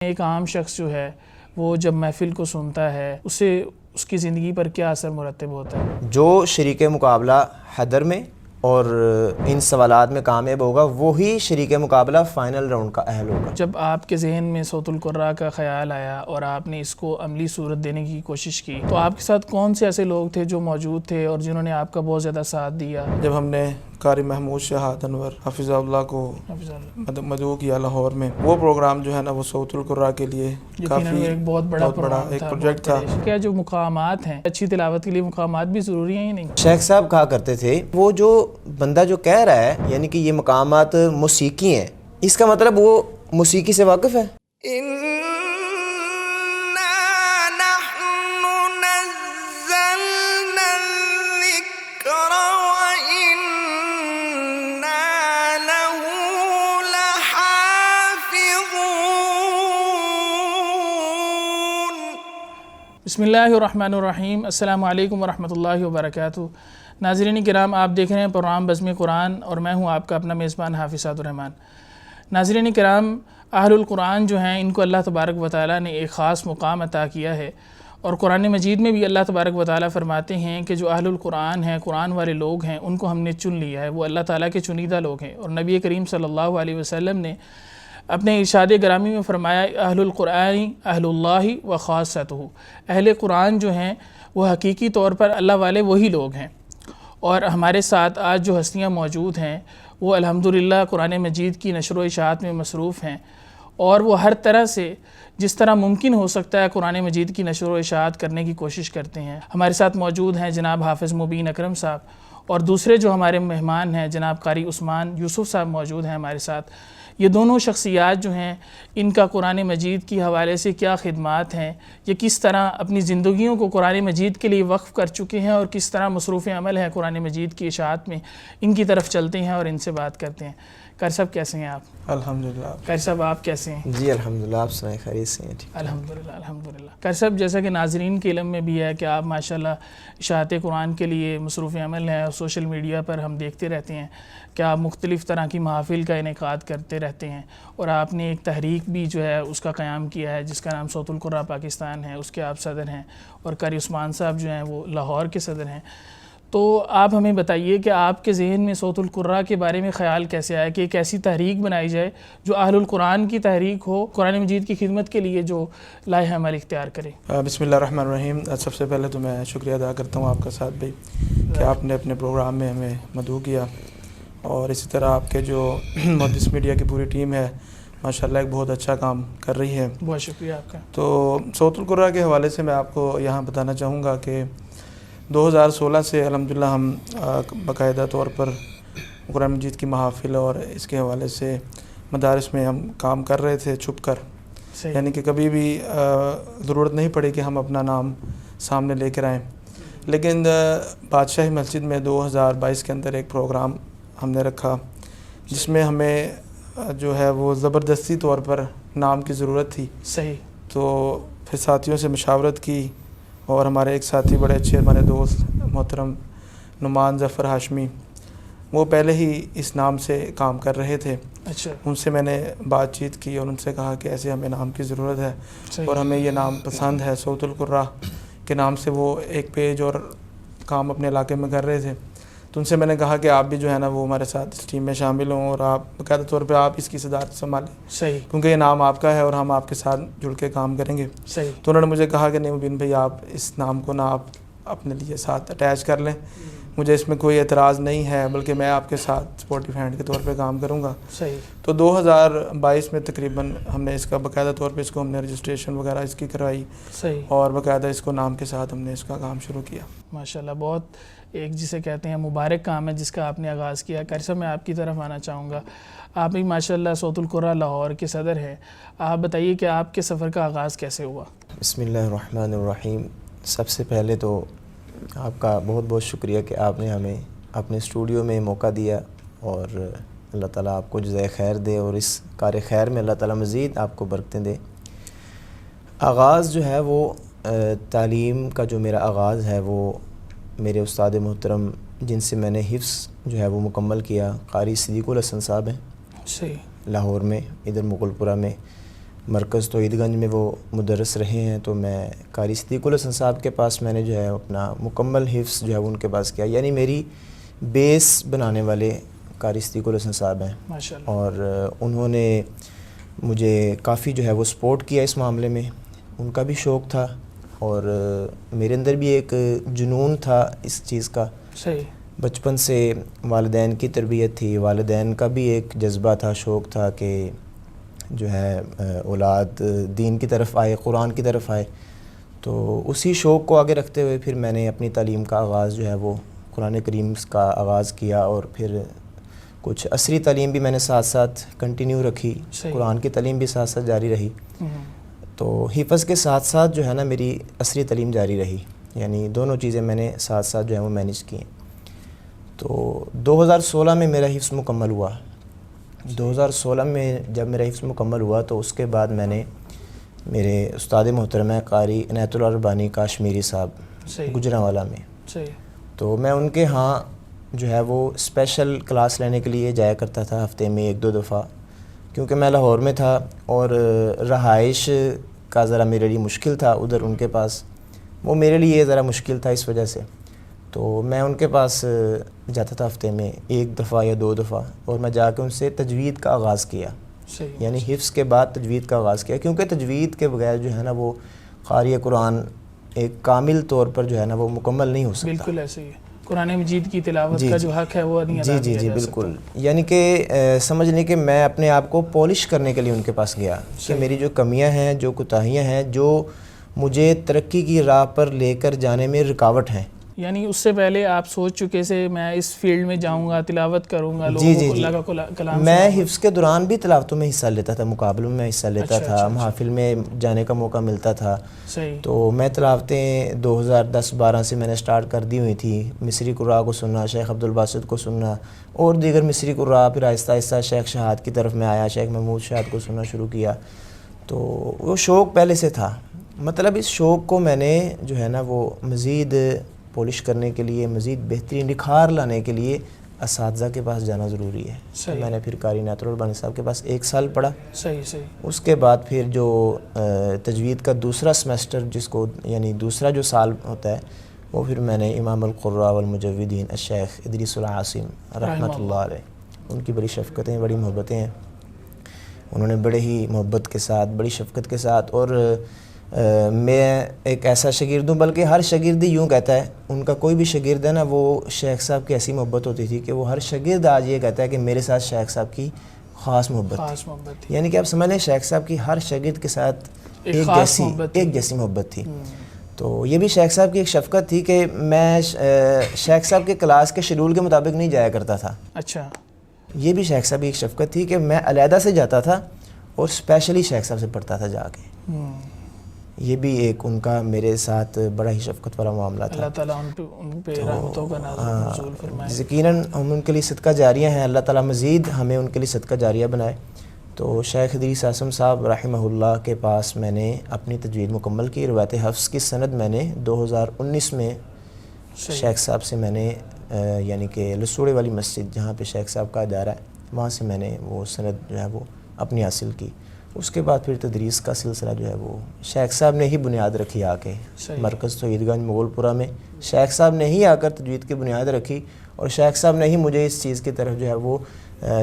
ایک عام شخص جو ہے وہ جب محفل کو سنتا ہے اسے اس کی زندگی پر کیا اثر مرتب ہوتا ہے؟ جو شریک مقابلہ حیدر میں اور ان سوالات میں کامیاب ہوگا وہی شریک مقابلہ فائنل راؤنڈ کا اہل ہوگا۔ جب آپ کے ذہن میں صوت القراء کا خیال آیا اور آپ نے اس کو عملی صورت دینے کی کوشش کی تو آپ کے ساتھ کون سے ایسے لوگ تھے جو موجود تھے اور جنہوں نے آپ کا بہت زیادہ ساتھ دیا؟ جب ہم نے قاری محمود شہاد انور حفظہ اللہ کو مدعو کیا لاہور میں، وہ پروگرام جو ہے نا وہ صوت القراء کے لیے کافی ایک بہت بڑا ایک پروجیکٹ تھا۔ کیا جو مقامات ہیں اچھی تلاوت کے لیے مقامات بھی ضروری ہیں یا نہیں؟ شیخ صاحب کہا کرتے تھے وہ جو بندہ جو کہہ رہا ہے یعنی کہ یہ مقامات موسیقی ہیں، اس کا مطلب وہ موسیقی سے واقف ہے۔ بسم اللہ الرحمن الرحیم۔ السلام علیکم ورحمۃ اللہ وبرکاتہ۔ ناظرین کرام، آپ دیکھ رہے ہیں پروگرام بزم قرآن اور میں ہوں آپ کا اپنا میزبان حافظ سعد الرحمن۔ ناظرین کرام، اہل القرآن جو ہیں ان کو اللہ تبارک و تعالیٰ نے ایک خاص مقام عطا کیا ہے، اور قرآن مجید میں بھی اللہ تبارک و تعالیٰ فرماتے ہیں کہ جو اہل القرآن ہیں، قرآن والے لوگ ہیں، ان کو ہم نے چن لیا ہے، وہ اللہ تعالیٰ کے چنیدہ لوگ ہیں۔ اور نبی کریم صلی اللہ علیہ وسلم نے اپنے ارشاد گرامی میں فرمایا، اہل القرآن اہل اللہ و خاصتہ، اہل قرآن جو ہیں وہ حقیقی طور پر اللہ والے وہی لوگ ہیں۔ اور ہمارے ساتھ آج جو ہستیاں موجود ہیں وہ الحمدللہ قرآن مجید کی نشر و اشاعت میں مصروف ہیں، اور وہ ہر طرح سے جس طرح ممکن ہو سکتا ہے قرآن مجید کی نشر و اشاعت کرنے کی کوشش کرتے ہیں۔ ہمارے ساتھ موجود ہیں جناب حافظ مبین اکرم صاحب، اور دوسرے جو ہمارے مہمان ہیں جناب قاری عثمان یوسف صاحب موجود ہیں ہمارے ساتھ۔ یہ دونوں شخصیات جو ہیں ان کا قرآن مجید کی حوالے سے کیا خدمات ہیں، یہ کس طرح اپنی زندگیوں کو قرآن مجید کے لیے وقف کر چکے ہیں، اور کس طرح مصروف عمل ہے قرآن مجید کی اشاعت میں، ان کی طرف چلتے ہیں اور ان سے بات کرتے ہیں۔ قاری صاحب کیسے ہیں آپ؟ الحمدللہ۔ قاری صاحب آپ کیسے ہیں؟ جی الحمدللہ، آپ سنائیں خیریت سے ہیں؟ الحمدللہ الحمدللہ۔ قاری صاحب جیسا کہ ناظرین کے علم میں بھی ہے کہ آپ ماشاءاللہ اشاعت قرآن کے لیے مصروف عمل ہیں، اور سوشل میڈیا پر ہم دیکھتے رہتے ہیں کہ آپ مختلف طرح کی محافل کا انعقاد کرتے رہتے ہیں، اور آپ نے ایک تحریک بھی جو ہے اس کا قیام کیا ہے جس کا نام صوت القراء پاکستان ہے، اس کے آپ صدر ہیں، اور قاری عثمان صاحب جو ہیں وہ لاہور کے صدر ہیں۔ تو آپ ہمیں بتائیے کہ آپ کے ذہن میں صوت القراء کے بارے میں خیال کیسے آیا کہ ایک ایسی تحریک بنائی جائے جو اہل القرآن کی تحریک ہو، قرآن مجید کی خدمت کے لیے جو لائحہ عمل اختیار کرے؟ بسم اللہ الرحمن الرحیم۔ سب سے پہلے تو میں شکریہ ادا کرتا ہوں آپ کا ساتھ بھائی کہ آپ نے اپنے پروگرام میں ہمیں مدعو کیا، اور اسی طرح آپ کے جو محدث میڈیا کی پوری ٹیم ہے ماشاءاللہ ایک بہت اچھا کام کر رہی ہے۔ بہت شکریہ آپ کا۔ تو صوت القراء کے حوالے سے میں آپ کو یہاں بتانا چاہوں گا کہ 2016 سے الحمدللہ ہم باقاعدہ طور پر قرآن مجید کی محافل اور اس کے حوالے سے مدارس میں ہم کام کر رہے تھے چھپ کر، یعنی کہ کبھی بھی ضرورت نہیں پڑی کہ ہم اپنا نام سامنے لے کر آئیں۔ لیکن بادشاہی مسجد میں 2022 کے اندر ایک پروگرام ہم نے رکھا جس میں ہمیں جو ہے وہ زبردستی طور پر نام کی ضرورت تھی۔ صحیح۔ تو پھر ساتھیوں سے مشاورت کی، اور ہمارے ایک ساتھی بڑے اچھے ہمارے دوست محترم نعمان ظفر ہاشمی، وہ پہلے ہی اس نام سے کام کر رہے تھے۔ اچھا۔ ان سے میں نے بات چیت کی اور ان سے کہا کہ ایسے ہمیں نام کی ضرورت ہے اور ہمیں یہ نام پسند ہے، صوت القراء کے نام سے وہ ایک پیج اور کام اپنے علاقے میں کر رہے تھے۔ تو ان سے میں نے کہا کہ آپ بھی جو ہے نا وہ ہمارے ساتھ اس ٹیم میں شامل ہوں، اور آپ باقاعدہ طور پہ آپ اس کی صدارت سنبھالیں۔ صحیح۔ کیونکہ یہ نام آپ کا ہے اور ہم آپ کے ساتھ جڑ کے کام کریں گے۔ صحیح۔ تو انہوں نے مجھے کہا کہ نہیں مبین بھائی، آپ اس نام کو نا آپ اپنے لیے ساتھ اٹیچ کر لیں، مجھے اس میں کوئی اعتراض نہیں ہے، بلکہ میں آپ کے ساتھ سپورٹیو ہینڈ کے طور پہ کام کروں گا۔ صحیح۔ تو 2022 میں تقریباً ہم نے اس کا باقاعدہ طور پہ اس کو ہم نے رجسٹریشن وغیرہ اس کی کروائی۔ صحیح۔ اور باقاعدہ اس کو نام کے ساتھ ہم نے اس کا کام شروع کیا۔ ماشاءاللہ، بہت ایک جسے کہتے ہیں مبارک کام ہے جس کا آپ نے آغاز کیا۔ قاری صاحب میں آپ کی طرف آنا چاہوں گا، آپ بھی ماشاءاللہ صوت القراء لاہور کے صدر ہیں، آپ بتائیے کہ آپ کے سفر کا آغاز کیسے ہوا؟ بسم اللہ الرحمن الرحیم۔ سب سے پہلے تو آپ کا بہت بہت شکریہ کہ آپ نے ہمیں اپنے اسٹوڈیو میں موقع دیا، اور اللہ تعالیٰ آپ کو جزائے خیر دے، اور اس کار خیر میں اللہ تعالیٰ مزید آپ کو برکتیں دے۔ آغاز جو ہے وہ تعلیم کا جو میرا آغاز ہے وہ میرے استاد محترم جن سے میں نے حفظ جو ہے وہ مکمل کیا، قاری صدیق الحسن صاحب ہیں صحیح۔ لاہور میں، ادھر مغل پورہ میں مرکز توحید گنج میں وہ مدرس رہے ہیں، تو میں قاری صدیق الحسن صاحب کے پاس میں نے جو ہے اپنا مکمل حفظ جو ہے ان کے پاس کیا، یعنی میری بیس بنانے والے قاری صدیق الحسن صاحب ہیں، ماشاءاللہ. اور انہوں نے مجھے کافی جو ہے وہ سپورٹ کیا اس معاملے میں. ان کا بھی شوق تھا اور میرے اندر بھی ایک جنون تھا اس چیز کا. صحیح. بچپن سے والدین کی تربیت تھی، والدین کا بھی ایک جذبہ تھا، شوق تھا کہ جو ہے اولاد دین کی طرف آئے، قرآن کی طرف آئے. تو اسی شوق کو آگے رکھتے ہوئے پھر میں نے اپنی تعلیم کا آغاز جو ہے وہ قرآن کریم کا آغاز کیا، اور پھر کچھ عصری تعلیم بھی میں نے ساتھ ساتھ کنٹینیو رکھی. قرآن کی تعلیم بھی ساتھ ساتھ جاری رہی. تو حفظ کے ساتھ ساتھ جو ہے نا میری عصری تعلیم جاری رہی، یعنی دونوں چیزیں میں نے ساتھ ساتھ جو ہے وہ مینیج کی. تو 2016 میں میرا حفظ مکمل ہوا. 2016 میں جب میرا حفظ مکمل ہوا تو اس کے بعد میں نے میرے استاد محترمہ قاری عنایت اللہ ربانی کاشمیری صاحب گجرانوالہ میں، تو میں ان کے ہاں جو ہے وہ اسپیشل کلاس لینے کے لیے جایا کرتا تھا ہفتے میں 1-2 دفعہ، کیونکہ میں لاہور میں تھا اور رہائش کا ذرا میرے لیے مشکل تھا ادھر ان کے پاس، وہ میرے لیے ذرا مشکل تھا اس وجہ سے. تو میں ان کے پاس جاتا تھا ہفتے میں 1 دفعہ یا 2 دفعہ، اور میں جا کے ان سے تجوید کا آغاز کیا. یعنی حفظ کے بعد تجوید کا آغاز کیا، کیونکہ تجوید کے بغیر جو ہے نا وہ قاری قرآن ایک کامل طور پر جو ہے نا وہ مکمل نہیں ہو سکتا. بالکل ایسے ہی قرآن مجید کی تلاوت کا جو حق ہے وہ نہیں ادا کیا جا سکتا. بالکل. یعنی کہ سمجھ لیں کہ میں اپنے آپ کو پالش کرنے کے لیے ان کے پاس گیا کہ میری جو کمیاں ہیں، جو کوتاہیاں ہیں، جو مجھے ترقی کی راہ پر لے کر جانے میں رکاوٹ ہیں. یعنی اس سے پہلے آپ سوچ چکے سے میں اس فیلڈ میں جاؤں گا، تلاوت کروں گا، لوگوں کو اللہ کا کلام. میں حفظ کے دوران بھی تلاوتوں میں حصہ لیتا تھا، مقابلوں میں حصہ لیتا تھا، محافل میں جانے کا موقع ملتا تھا. تو میں تلاوتیں 2010-12 سے میں نے سٹارٹ کر دی ہوئی تھی. مصری قراء کو سننا، شیخ عبدالباسط کو سننا، اور دیگر مصری قراء. پھر آہستہ آہستہ شیخ شہاد کی طرف میں آیا، شیخ محمود شہاد کو سننا شروع کیا. تو وہ شوق پہلے سے تھا. مطلب اس شوق کو میں نے جو ہے نا وہ مزید پولش کرنے کے لیے، مزید بہترین نکھار لانے کے لیے اساتذہ کے پاس جانا ضروری ہے. میں نے پھر قاری عنایت اللہ ربانی صاحب کے پاس 1 سال پڑھا. اس کے بعد پھر جو تجوید کا دوسرا سمیسٹر، جس کو یعنی دوسرا جو سال ہوتا ہے، وہ پھر میں نے امام القراء والمجودین الشیخ ادریس العاصم رحمۃ اللہ علیہ، ان کی بڑی شفقتیں، بڑی محبتیں ہیں. انہوں نے بڑے ہی محبت کے ساتھ، بڑی شفقت کے ساتھ، اور میں ایک ایسا شاگرد ہوں، بلکہ ہر شاگرد یوں کہتا ہے، ان کا کوئی بھی شاگرد ہے نا، وہ شیخ صاحب کی ایسی محبت ہوتی تھی کہ وہ ہر شاگرد آج یہ کہتا ہے کہ میرے ساتھ شیخ صاحب کی خاص محبت تھی. یعنی کہ آپ سمجھ لیں شیخ صاحب کی ہر شاگرد کے ساتھ ایک جیسی محبت تھی. تو یہ بھی شیخ صاحب کی ایک شفقت تھی کہ میں شیخ صاحب کے کلاس کے شیڈول کے مطابق نہیں جایا کرتا تھا. اچھا. یہ بھی شیخ صاحب کی ایک شفقت تھی کہ میں علیحدہ سے جاتا تھا اور اسپیشلی شیخ صاحب سے پڑھتا تھا جا کے. یہ بھی ایک ان کا میرے ساتھ بڑا ہی شفقت والا معاملہ تھا. اللہ تعالیٰ ان پہ رحمتوں کا نزول فرمائے. یقیناً ہم ان کے لیے صدقہ جاریہ ہیں. اللہ تعالیٰ مزید ہمیں ان کے لیے صدقہ جاریہ بنائے. تو شیخ ادریس اعظم صاحب رحمہ اللہ کے پاس میں نے اپنی تجوید مکمل کی. روایت حفظ کی سند میں نے 2019 میں شیخ صاحب سے میں نے یعنی کہ لسوڑے والی مسجد جہاں پہ شیخ صاحب کا ادارہ ہے، وہاں سے میں نے وہ سند جو ہے وہ اپنی حاصل کی. اس کے بعد پھر تدریس کا سلسلہ جو ہے وہ شیخ صاحب نے ہی بنیاد رکھی. آ کے مرکز توحید گنج مغول پورہ میں شیخ صاحب نے ہی آ کر تجوید کی بنیاد رکھی، اور شیخ صاحب نے ہی مجھے اس چیز کی طرف جو ہے وہ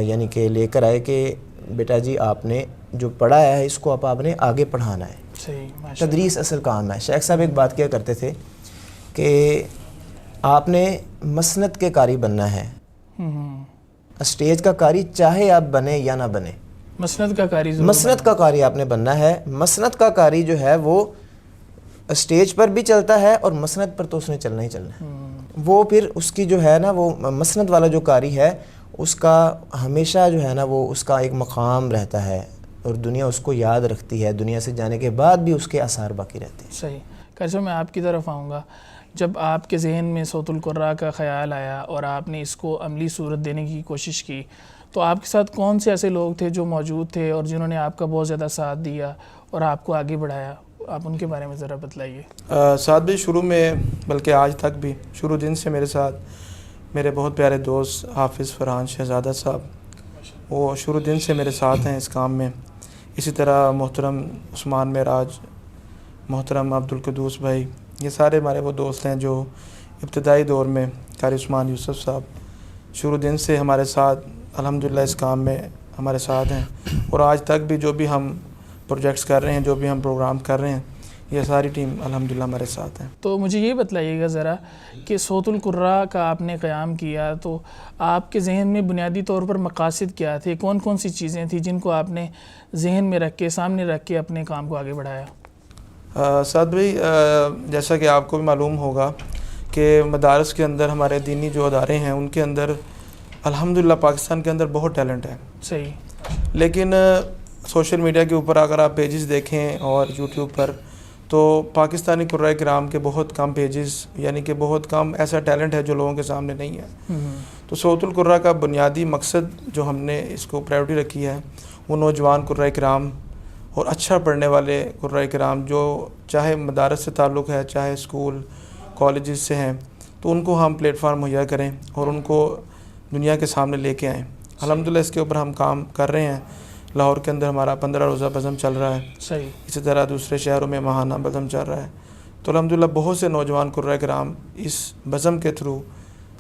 یعنی کہ لے کر آئے کہ بیٹا جی آپ نے جو پڑھایا ہے اس کو آپ نے آگے پڑھانا ہے. تدریس اصل کام ہے. شیخ صاحب ایک بات کیا کرتے تھے کہ آپ نے مسند کے قاری بننا ہے، اسٹیج کا قاری چاہے آپ بنے یا نہ بنے، مسند کا قاری مسند کا قاری آپ نے بننا ہے. مسند کا قاری جو ہے وہ اسٹیج پر بھی چلتا ہے اور مسند پر تو اس نے چلنا ہی چلنا ہے. وہ پھر اس کی جو ہے نا وہ مسند والا جو قاری ہے اس کا ہمیشہ جو ہے نا وہ اس کا ایک مقام رہتا ہے اور دنیا اس کو یاد رکھتی ہے. دنیا سے جانے کے بعد بھی اس کے آثار باقی رہتے ہیں. صحیح. کیسے میں آپ کی طرف آؤں گا، جب آپ کے ذہن میں صوت القراء کا خیال آیا اور آپ نے اس کو عملی صورت دینے کی کوشش کی، تو آپ کے ساتھ کون سے ایسے لوگ تھے جو موجود تھے اور جنہوں نے آپ کا بہت زیادہ ساتھ دیا اور آپ کو آگے بڑھایا؟ آپ ان کے بارے میں ذرا بتلائیے. ساتھ بھی شروع میں، بلکہ آج تک بھی شروع دن سے میرے ساتھ میرے بہت پیارے دوست حافظ فرحان شہزادہ صاحب، وہ شروع دن سے میرے ساتھ ہیں اس کام میں. اسی طرح محترم عثمان معراج، محترم عبدالقدوس بھائی، یہ سارے ہمارے وہ دوست ہیں جو ابتدائی دور میں قاری عثمان یوسف صاحب شروع دن سے ہمارے ساتھ الحمدللہ اس کام میں ہمارے ساتھ ہیں، اور آج تک بھی جو بھی ہم پروجیکٹس کر رہے ہیں، جو بھی ہم پروگرام کر رہے ہیں، یہ ساری ٹیم الحمدللہ ہمارے ساتھ ہیں۔ تو مجھے یہ بتلائیے گا ذرا کہ صوت القراء کا آپ نے قیام کیا تو آپ کے ذہن میں بنیادی طور پر مقاصد کیا تھے؟ کون کون سی چیزیں تھیں جن کو آپ نے ذہن میں رکھ کے، سامنے رکھ کے اپنے کام کو آگے بڑھایا؟ سعد بھائی، جیسا کہ آپ کو بھی معلوم ہوگا کہ مدارس کے اندر ہمارے دینی جو ادارے ہیں ان کے اندر الحمدللہ پاکستان کے اندر بہت ٹیلنٹ ہے، صحیح، لیکن سوشل میڈیا کے اوپر اگر آپ پیجز دیکھیں اور یوٹیوب پر، تو پاکستانی قراء کرام کے بہت کم پیجز، یعنی کہ بہت کم ایسا ٹیلنٹ ہے جو لوگوں کے سامنے نہیں ہے۔ تو صوت القراء کا بنیادی مقصد جو ہم نے اس کو پرائیورٹی رکھی ہے وہ نوجوان قراء کرام اور اچھا پڑھنے والے قراء کرام جو چاہے مدارس سے تعلق ہے، چاہے اسکول کالجز سے ہیں، تو ان کو ہم پلیٹ فارم مہیا کریں اور ان کو دنیا کے سامنے لے کے آئیں۔ الحمدللہ اس کے اوپر ہم کام کر رہے ہیں۔ لاہور کے اندر ہمارا 15 روزہ بزم چل رہا ہے، صحیح، اسی طرح دوسرے شہروں میں ماہانہ بزم چل رہا ہے۔ تو الحمدللہ بہت سے نوجوان قراء کرام اس بزم کے تھرو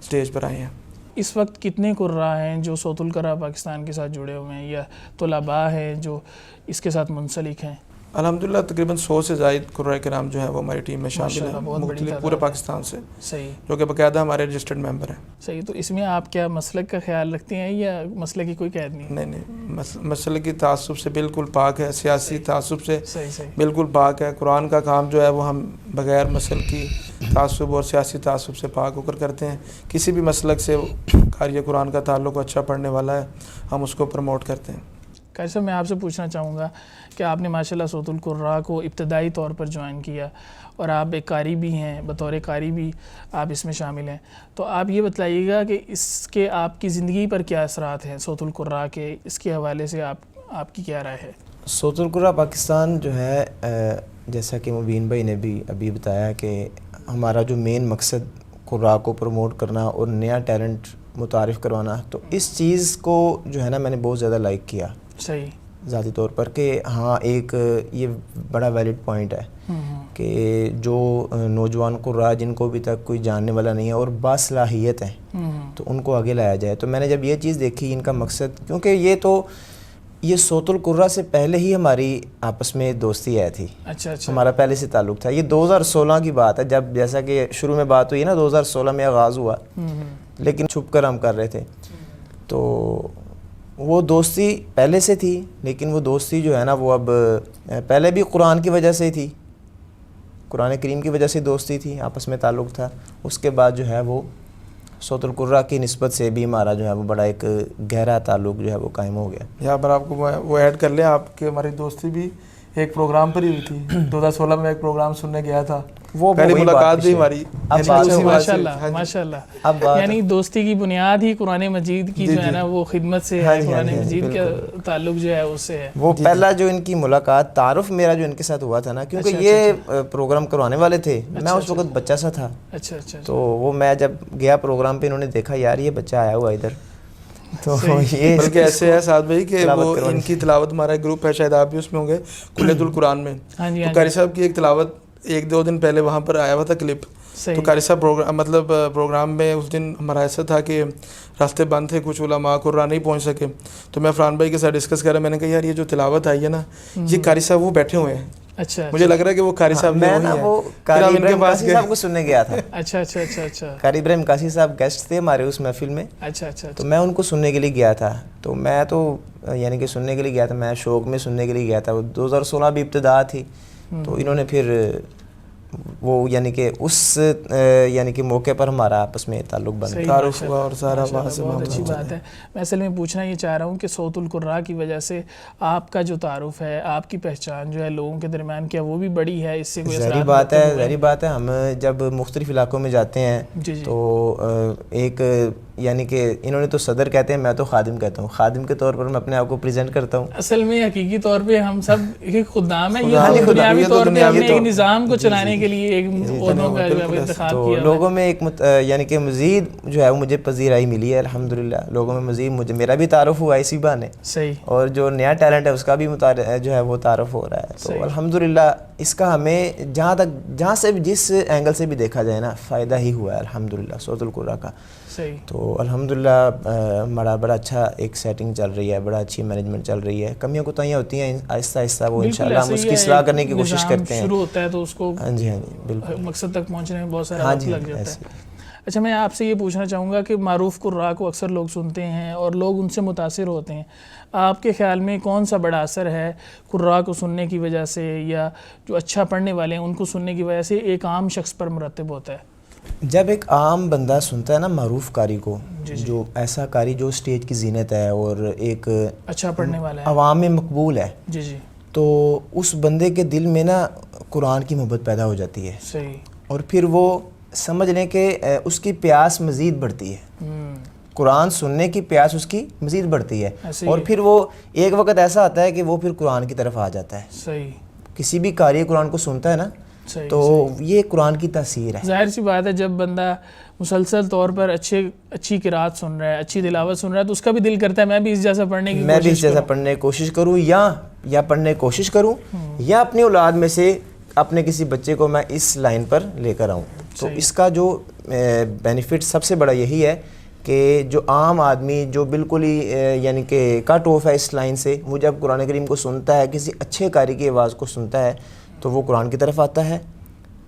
اسٹیج پر آئے ہیں۔ اس وقت کتنے قراء ہیں جو صوت القراء پاکستان کے ساتھ جڑے ہوئے ہیں، یا طلباء ہیں جو اس کے ساتھ منسلک ہیں؟ الحمدللہ تقریباً 100 سے زائد قراء کرام جو ہیں وہ ہماری ٹیم میں شامل ماشاءاللہ، ہیں، بہت بڑی مختلف تعداد پورے ہے۔ پاکستان سے، صحیح، جو کہ باقاعدہ ہمارے رجسٹرڈ ممبر ہیں۔ صحیح۔ تو اس میں آپ کیا مسلک کا خیال رکھتے ہیں یا مسلک کی کوئی قید نہیں؟ نہیں، مسئلے کی تعصب سے بالکل پاک ہے، سیاسی تعصب سے صحیح، صحیح، بالکل پاک ہے۔ قرآن کا کام جو ہے وہ ہم بغیر مسلک کی تعصب اور سیاسی تعصب سے پاک ہو کر کرتے ہیں۔ کسی بھی مسلک سے قاری قرآن کا تعلق اچھا پڑھنے والا ہے، ہم اس کو پروموٹ کرتے ہیں۔ قاری صاحب، میں آپ سے پوچھنا چاہوں گا کہ آپ نے ماشاءاللہ صوت القراء کو ابتدائی طور پر جوائن کیا اور آپ ایک قاری بھی ہیں، بطور قاری بھی آپ اس میں شامل ہیں، تو آپ یہ بتلائیے گا کہ اس کے آپ کی زندگی پر کیا اثرات ہیں صوت القراء کے، اس کے حوالے سے آپ کی کیا رائے ہے؟ صوت القراء پاکستان جو ہے، جیسا کہ مبین بھائی نے بھی ابھی بتایا کہ ہمارا جو مین مقصد قراء کو پروموٹ کرنا اور نیا ٹیلنٹ متعارف کروانا، تو اس چیز کو جو ہے نا میں نے بہت زیادہ لائک کیا صحیح، ذاتی طور پر، کہ ہاں ایک یہ بڑا ویلڈ پوائنٹ ہے کہ جو نوجوان قراء جن کو ابھی تک کوئی جاننے والا نہیں ہے اور باصلاحیت ہیں، تو ان کو آگے لایا جائے۔ تو میں نے جب یہ چیز دیکھی ان کا مقصد، کیونکہ یہ صوت القراء سے پہلے ہی ہماری آپس میں دوستی آئی تھی، اچھا اچھا، ہمارا پہلے سے تعلق تھا۔ یہ 2016 کی بات ہے، جب جیسا کہ شروع میں بات ہوئی نا 2016 میں آغاز ہوا، لیکن چھپ کر ہم کر رہے تھے۔ تو وہ دوستی پہلے سے تھی، لیکن وہ دوستی جو ہے نا وہ اب پہلے بھی قرآن کی وجہ سے تھی، قرآن کریم کی وجہ سے دوستی تھی، آپس میں تعلق تھا۔ اس کے بعد جو ہے وہ صوت القراء کی نسبت سے بھی ہمارا جو ہے وہ بڑا ایک گہرا تعلق جو ہے وہ قائم ہو گیا۔ یہاں پر آپ کو وہ ایڈ کر لیں، آپ کے ہماری دوستی بھی ایک پروگرام پر ہی ہوئی تھی۔ 2016 میں ایک پروگرام سننے گیا تھا، وہ پہلی ملاقات بھی ہماری، ماشاءاللہ ماشاءاللہ، یعنی دوستی کی بنیاد ہی قرآن مجید کی جو ہے نا وہ خدمت سے ہے، قرآن مجید کا تعلق جو ہے اس سے ہے۔ وہ پہلا جو ان کی ملاقات، تعارف میرا جو ان کے ساتھ ہوا تھا نا، کیونکہ یہ پروگرام کروانے والے تھے، میں اس وقت بچہ سا تھا، اچھا اچھا، تو وہ میں جب گیا پروگرام پہ، انہوں نے دیکھا یار یہ بچہ آیا ہوا ادھر، تو یہ بلکہ ایسے ہے سعد بھائی کہ وہ ان کی تلاوت، ہمارا ایک گروپ ہے شاید آپ بھی اس میں ہوں گے، کلیت القرآن میں، تو قاری صاحب کی ایک تلاوت 1-2 دن پہلے وہاں پر آیا ہوا تھا کلپ، تو قاری صاحب پروگرام میں اس دن ہمارا ایسا تھا کہ راستے بند تھے، کچھ علماء قراء نہیں پہنچ سکے، تو میں فرحان بھائی کے ساتھ ڈسکس کر رہا، میں نے کہا یار یہ جو تلاوت آئی ہے نا، یہ قاری صاحب وہ بیٹھے ہوئے ہیں، اچھا، مجھے لگ رہا ہے کہ وہ قاری صاحب میں نا وہ قاری ابراہیم قاسی صاحب کو سننے گیا تھا۔ اچھا اچھا اچھا اچھا، قاری ابراہیم قاسی صاحب گیسٹ تھے ہمارے اس محفل میں، اچھا اچھا، تو میں ان کو سننے کے لیے گیا تھا، تو میں تو یعنی کہ سننے کے لیے گیا تھا، میں شوق میں سننے کے لیے گیا تھا۔ 2016 بھی ابتدا تھی، تو انہوں نے پھر وہ یعنی کہ اس یعنی کہ موقع پر ہمارا آپس میں تعلق بنا، تعارف ہوا اور سارا وہاں سے بہت اچھی بات ہے۔ میں اصل میں پوچھنا یہ چاہ رہا ہوں کہ صوت القراء کی وجہ سے آپ کا جو تعارف ہے، آپ کی پہچان جو ہے لوگوں کے درمیان، کیا وہ بھی بڑی ہے؟ اس سے کوئی ظاہری بات ہے ہم جب مختلف علاقوں میں جاتے ہیں تو ایک یعنی کہ انہوں نے تو صدر کہتے ہیں، میں تو خادم کہتا ہوں، خادم کے طور پر میں اپنے آپ کو پریزنٹ کرتا ہوں۔ اصل میں حقیقی طور پہ ہم سب ایک خدام ہیں، یہ دنیاوی طور پہ ہم نے ایک نظام کو چلانے کے کے لیے ایک عہدوں کا جو ہے انتخاب تو کیا لوگوں میں ایک یعنی کہ مزید جو ہے وہ مجھے پذیرائی ملی ہے الحمدللہ. لوگوں میں مزید میرا بھی تعارف ہوا اسی بہانے, صحیح, اور جو نیا ٹیلنٹ ہے اس کا بھی جو ہے وہ تعارف ہو رہا ہے. تو الحمدللہ اس کا ہمیں جہاں سے بھی جس اینگل سے بھی دیکھا جائے نا فائدہ ہی ہوا ہے الحمدللہ سورۃ القرآن کا. صحیح. تو الحمدللہ بڑا اچھا ایک سیٹنگ چل رہی ہے, بڑا اچھی مینجمنٹ چل رہی ہے. کمیاں کوتاہیاں ہوتی ہیں آہستہ آہستہ وہ انشاءاللہ ہم اس کی اصلاح کرنے کی کوشش کرتے ہیں. شروع ہوتا ہے تو اس کو ہاں جی بالکل مقصد تک پہنچنے میں بہت سارا وقت لگ جاتا ہے. اچھا, میں آپ سے یہ پوچھنا چاہوں گا کہ معروف قراء کو اکثر لوگ سنتے ہیں اور لوگ ان سے متاثر ہوتے ہیں. آپ کے خیال میں کون سا بڑا اثر ہے قراء کو سننے کی وجہ سے, یا جو اچھا پڑھنے والے ہیں ان کو سننے کی وجہ سے ایک عام شخص پر مرتب ہوتا ہے؟ جب ایک عام بندہ سنتا ہے نا معروف قاری کو, جو ایسا قاری جو اسٹیج کی زینت ہے اور ایک اچھا پڑھنے والا ہے, عوام میں مقبول ہے, جی جی, تو اس بندے کے دل میں نا قرآن کی محبت پیدا ہو جاتی ہے. صحیح. اور پھر وہ سمجھ لیں کہ اس کی پیاس مزید بڑھتی ہے, قرآن سننے کی پیاس اس کی مزید بڑھتی ہے, اور پھر وہ ایک وقت ایسا آتا ہے کہ وہ پھر قرآن کی طرف آ جاتا ہے. صحیح. کسی بھی قاری قرآن کو سنتا ہے نا تو یہ قرآن کی تاثیر ہے. ظاہر سی بات ہے, جب بندہ مسلسل طور پر اچھی قرات سن رہا ہے, اچھی تلاوت سن رہا ہے, تو اس کا بھی دل کرتا ہے میں بھی اس جیسا پڑھنے کی کوشش کروں یا پڑھنے کی کوشش کروں, یا اپنی اولاد میں سے اپنے کسی بچے کو میں اس لائن پر لے کر آؤں. تو اس کا جو بینیفٹ سب سے بڑا یہی ہے کہ جو عام آدمی جو بالکل ہی یعنی کہ کٹ آف ہے اس لائن سے, وہ جب قرآن کریم کو سنتا ہے, کسی اچھے قاری کی آواز کو سنتا ہے, تو وہ قرآن کی طرف آتا ہے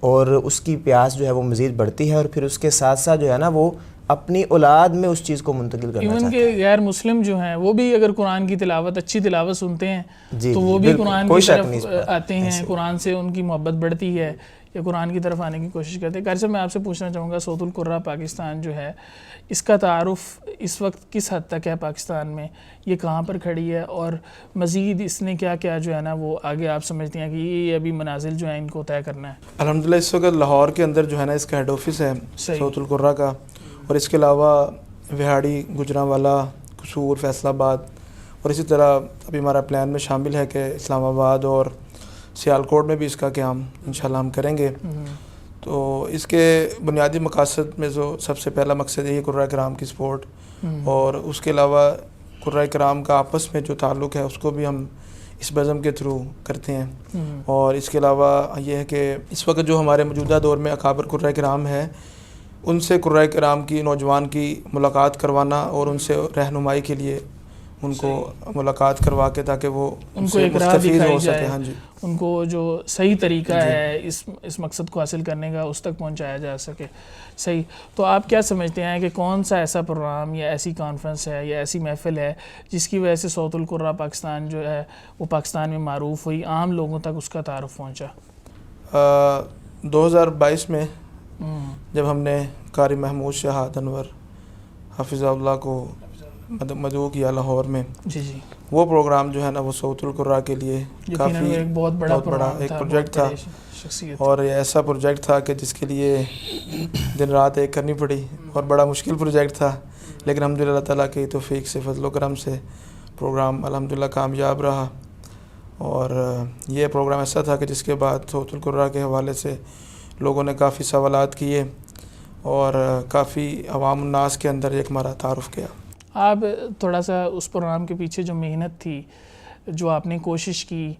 اور اس کی پیاس جو ہے وہ مزید بڑھتی ہے, اور پھر اس کے ساتھ ساتھ جو ہے نا وہ اپنی اولاد میں اس چیز کو منتقل کرنا چاہتا ہے. ایون کہ غیر مسلم جو ہیں وہ بھی اگر قرآن کی تلاوت اچھی تلاوت سنتے ہیں تو وہ بھی قرآن کی طرف آتے ہیں, قرآن سے ان کی محبت بڑھتی ہے یا قرآن کی طرف آنے کی کوشش کرتے ہیں. قاری صاحب, میں آپ سے پوچھنا چاہوں گا سورۃ القرآن پاکستان جو ہے اس کا تعارف اس وقت کس حد تک ہے پاکستان میں, یہ کہاں پر کھڑی ہے, اور مزید اس نے کیا کیا جو ہے نا وہ آگے آپ سمجھتے ہیں کہ یہ ابھی منازل جو ہیں ان کو طے کرنا ہے؟ الحمدللہ اس وقت لاہور کے اندر جو ہے نا اس کا ہیڈ آفس ہے سورۃ القرآن کا, اور اس کے علاوہ وہاڑی, گجرانوالہ, قصور, فیصل آباد, اور اسی طرح ابھی ہمارا پلان میں شامل ہے کہ اسلام آباد اور سیالکوٹ میں بھی اس کا قیام انشاءاللہ ہم کریں گے. تو اس کے بنیادی مقاصد میں جو سب سے پہلا مقصد یہی قراء کرام کی سپورٹ, اور اس کے علاوہ قراء کرام کا آپس میں جو تعلق ہے اس کو بھی ہم اس بزم کے تھرو کرتے ہیں. اور اس کے علاوہ یہ ہے کہ اس وقت جو ہمارے موجودہ دور میں اکابر قراء کرام ہے ان سے قراء کرام کی نوجوان کی ملاقات کروانا, اور ان سے رہنمائی کے لیے ان کو ملاقات کروا کے تاکہ وہ ان کو ایک راہ دکھائی جائے, ہاں جی, ان کو جو صحیح طریقہ ہے اس مقصد کو حاصل کرنے کا اس تک پہنچایا جا سکے. صحیح. تو آپ کیا سمجھتے ہیں کہ کون سا ایسا پروگرام یا ایسی کانفرنس ہے یا ایسی محفل ہے جس کی وجہ سے سورۃ القرآن پاکستان جو ہے وہ پاکستان میں معروف ہوئی, عام لوگوں تک اس کا تعارف پہنچا؟ 2022 میں جب ہم نے قاری محمود شہاد انور حافظہ اللہ کو مدعو کیا لاہور میں, جی جی, وہ پروگرام جو ہے نا وہ سورۃ القرآن کے لیے کافی ایک بہت بڑا ایک پروجیکٹ تھا, اور یہ ایسا پروجیکٹ تھا کہ جس کے لیے دن رات ایک کرنی پڑی, اور بڑا مشکل پروجیکٹ تھا, لیکن الحمدللہ اللہ تعالیٰ کی توفیق سے, فضل و کرم سے پروگرام الحمدللہ کامیاب رہا. اور یہ پروگرام ایسا تھا کہ جس کے بعد سورۃ القرآن کے حوالے سے لوگوں نے کافی سوالات کیے اور کافی عوام الناس کے اندر ایک ہمارا تعارف کیا. آپ تھوڑا سا اس پروگرام کے پیچھے جو محنت تھی, جو آپ نے کوشش کی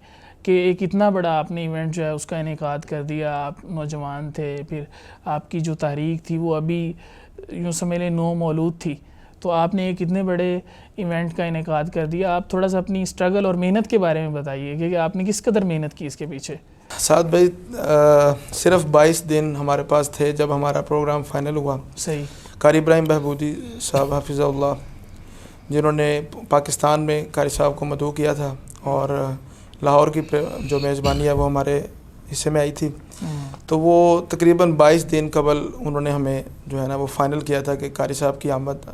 کہ ایک اتنا بڑا آپ نے ایونٹ جو ہے اس کا انعقاد کر دیا, آپ نوجوان تھے, پھر آپ کی جو تحریک تھی وہ ابھی یوں سمجھ لیں نو مولود تھی, تو آپ نے ایک اتنے بڑے ایونٹ کا انعقاد کر دیا. آپ تھوڑا سا اپنی اسٹرگل اور محنت کے بارے میں بتائیے کہ آپ نے کس قدر محنت کی اس کے پیچھے. سعد بھائی, صرف 22 دن ہمارے پاس تھے جب ہمارا پروگرام فائنل ہوا. صحیح. قاری ابراہیم بہبودی صاحب حافظہ اللہ, جنہوں نے پاکستان میں قاری صاحب کو مدعو کیا تھا, اور لاہور کی جو میزبانی ہے وہ ہمارے حصے میں آئی تھی, تو وہ تقریباً 22 دن قبل انہوں نے ہمیں جو ہے نا وہ فائنل کیا تھا کہ قاری صاحب کی آمد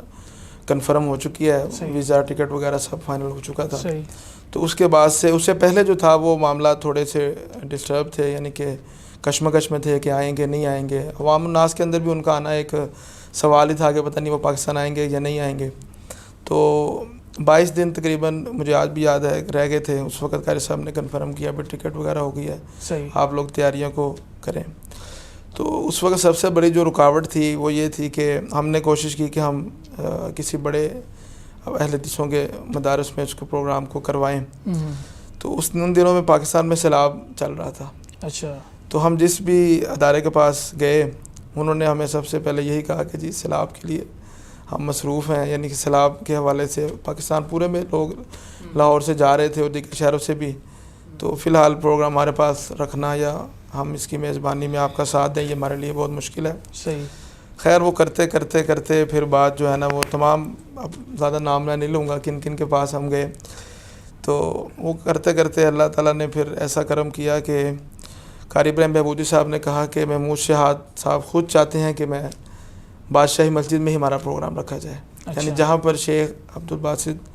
کنفرم ہو چکی ہے, ویزا ٹکٹ وغیرہ سب فائنل ہو چکا تھا. تو اس کے بعد سے, اس سے پہلے جو تھا وہ معاملات تھوڑے سے ڈسٹرب تھے, یعنی کہ کشمکش میں تھے کہ آئیں گے نہیں آئیں گے. عوام الناس کے اندر بھی ان کا آنا ایک سوال ہی تھا کہ پتہ نہیں وہ پاکستان آئیں گے یا نہیں آئیں گے. تو 22 دن تقریباً مجھے آج بھی یاد ہے رہ گئے تھے. اس وقت قاری صاحب نے کنفرم کیا, ابھی ٹکٹ وغیرہ ہو گئی ہے, آپ لوگ تیاریوں کو کریں. تو اس وقت سب سے بڑی جو رکاوٹ تھی وہ یہ تھی کہ ہم نے کوشش کی کہ ہم کسی بڑے اہل حدیثوں کے مدارس میں اس کو پروگرام کو کروائیں. تو ان دنوں میں پاکستان میں سیلاب چل رہا تھا. اچھا. تو ہم جس بھی ادارے کے پاس گئے انہوں نے ہمیں سب سے پہلے یہی کہا کہ جی سیلاب کے لیے ہم مصروف ہیں، یعنی کہ سیلاب کے حوالے سے پاکستان پورے میں لوگ لاہور سے جا رہے تھے اور دیگر شہروں سے بھی. تو فی الحال پروگرام ہمارے پاس رکھنا یا ہم اس کی میزبانی میں آپ کا ساتھ دیں یہ ہمارے لیے بہت مشکل ہے. صحیح. خیر وہ کرتے کرتے کرتے پھر بات جو ہے نا وہ تمام، اب زیادہ نام میں نہیں لوں گا کن کن کے پاس ہم گئے. تو وہ کرتے کرتے اللہ تعالیٰ نے پھر ایسا کرم کیا کہ قاری ابراہیم بہبودی صاحب نے کہا کہ محمود شہاد صاحب خود چاہتے ہیں کہ میں بادشاہی مسجد میں ہی ہمارا پروگرام رکھا جائے. یعنی جہاں پر شیخ عبدالباسط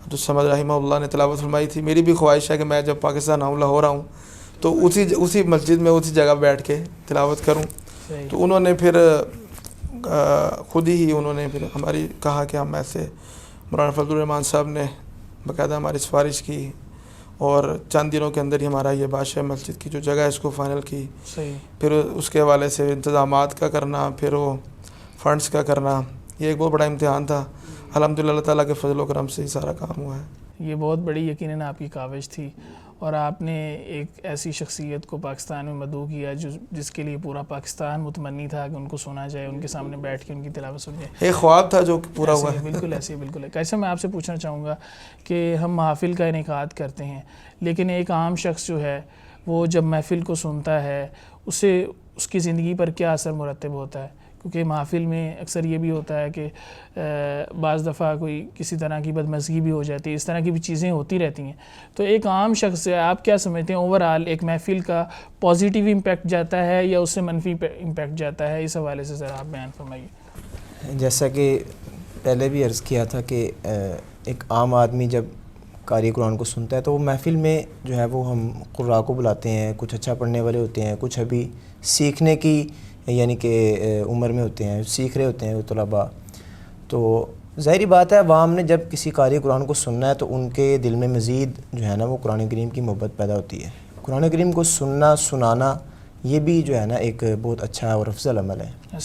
عبدالصمد رحمہ اللہ نے تلاوت فرمائی تھی، میری بھی خواہش ہے کہ میں جب پاکستان آؤں، لاہور آؤں، تو اسی مسجد میں اسی جگہ بیٹھ کے تلاوت کروں. تو انہوں نے پھر خود ہی انہوں نے پھر ہماری کہا کہ ہم ایسے مولانا فضل الرحمان صاحب نے باقاعدہ ہماری سفارش کی اور چند دنوں کے اندر ہی ہمارا یہ بادشاہ مسجد کی جو جگہ ہے اس کو فائنل کی. پھر اس کے حوالے سے انتظامات کا کرنا، پھر وہ فنڈز کا کرنا، یہ ایک بہت بڑا امتحان تھا. الحمدللہ اللہ تعالیٰ کے فضل و کرم سے ہی سارا کام ہوا ہے. یہ بہت بڑی یقیناً آپ کی کاوش تھی اور آپ نے ایک ایسی شخصیت کو پاکستان میں مدعو کیا جس کے لیے پورا پاکستان متمنی تھا کہ ان کو سنا جائے، ان کے سامنے بیٹھ کے ان کی تلاوت سنی جائے. ایک خواب تھا جو پورا ہوا ہے. بالکل ایسے بالکل ہے. کیسے میں آپ سے پوچھنا چاہوں گا کہ ہم محافل کا انعقاد کرتے ہیں، لیکن ایک عام شخص جو ہے وہ جب محفل کو سنتا ہے اسے اس کی زندگی پر کیا اثر مرتب ہوتا ہے؟ کیونکہ محافل میں اکثر یہ بھی ہوتا ہے کہ بعض دفعہ کوئی کسی طرح کی بدمزگی بھی ہو جاتی ہے، اس طرح کی بھی چیزیں ہوتی رہتی ہیں. تو ایک عام شخص سے آپ کیا سمجھتے ہیں اوورآل ایک محفل کا پازیٹیو امپیکٹ جاتا ہے یا اس سے منفی امپیکٹ جاتا ہے؟ اس حوالے سے ذرا آپ بیان فرمائیے. جیسا کہ پہلے بھی عرض کیا تھا کہ ایک عام آدمی جب قاری قرآن کو سنتا ہے تو وہ محفل میں جو ہے وہ ہم قراء کو بلاتے ہیں، کچھ اچھا پڑھنے والے ہوتے ہیں، کچھ ابھی سیکھنے کی یعنی کہ عمر میں ہوتے ہیں، سیکھ رہے ہوتے ہیں وہ طلباء. تو ظاہری بات ہے عوام نے جب کسی قاری قرآن کو سننا ہے تو ان کے دل میں مزید جو ہے نا وہ قرآن کریم کی محبت پیدا ہوتی ہے. قرآن کریم کو سننا سنانا یہ بھی جو ہے نا ایک بہت اچھا اور افضل عمل ہے.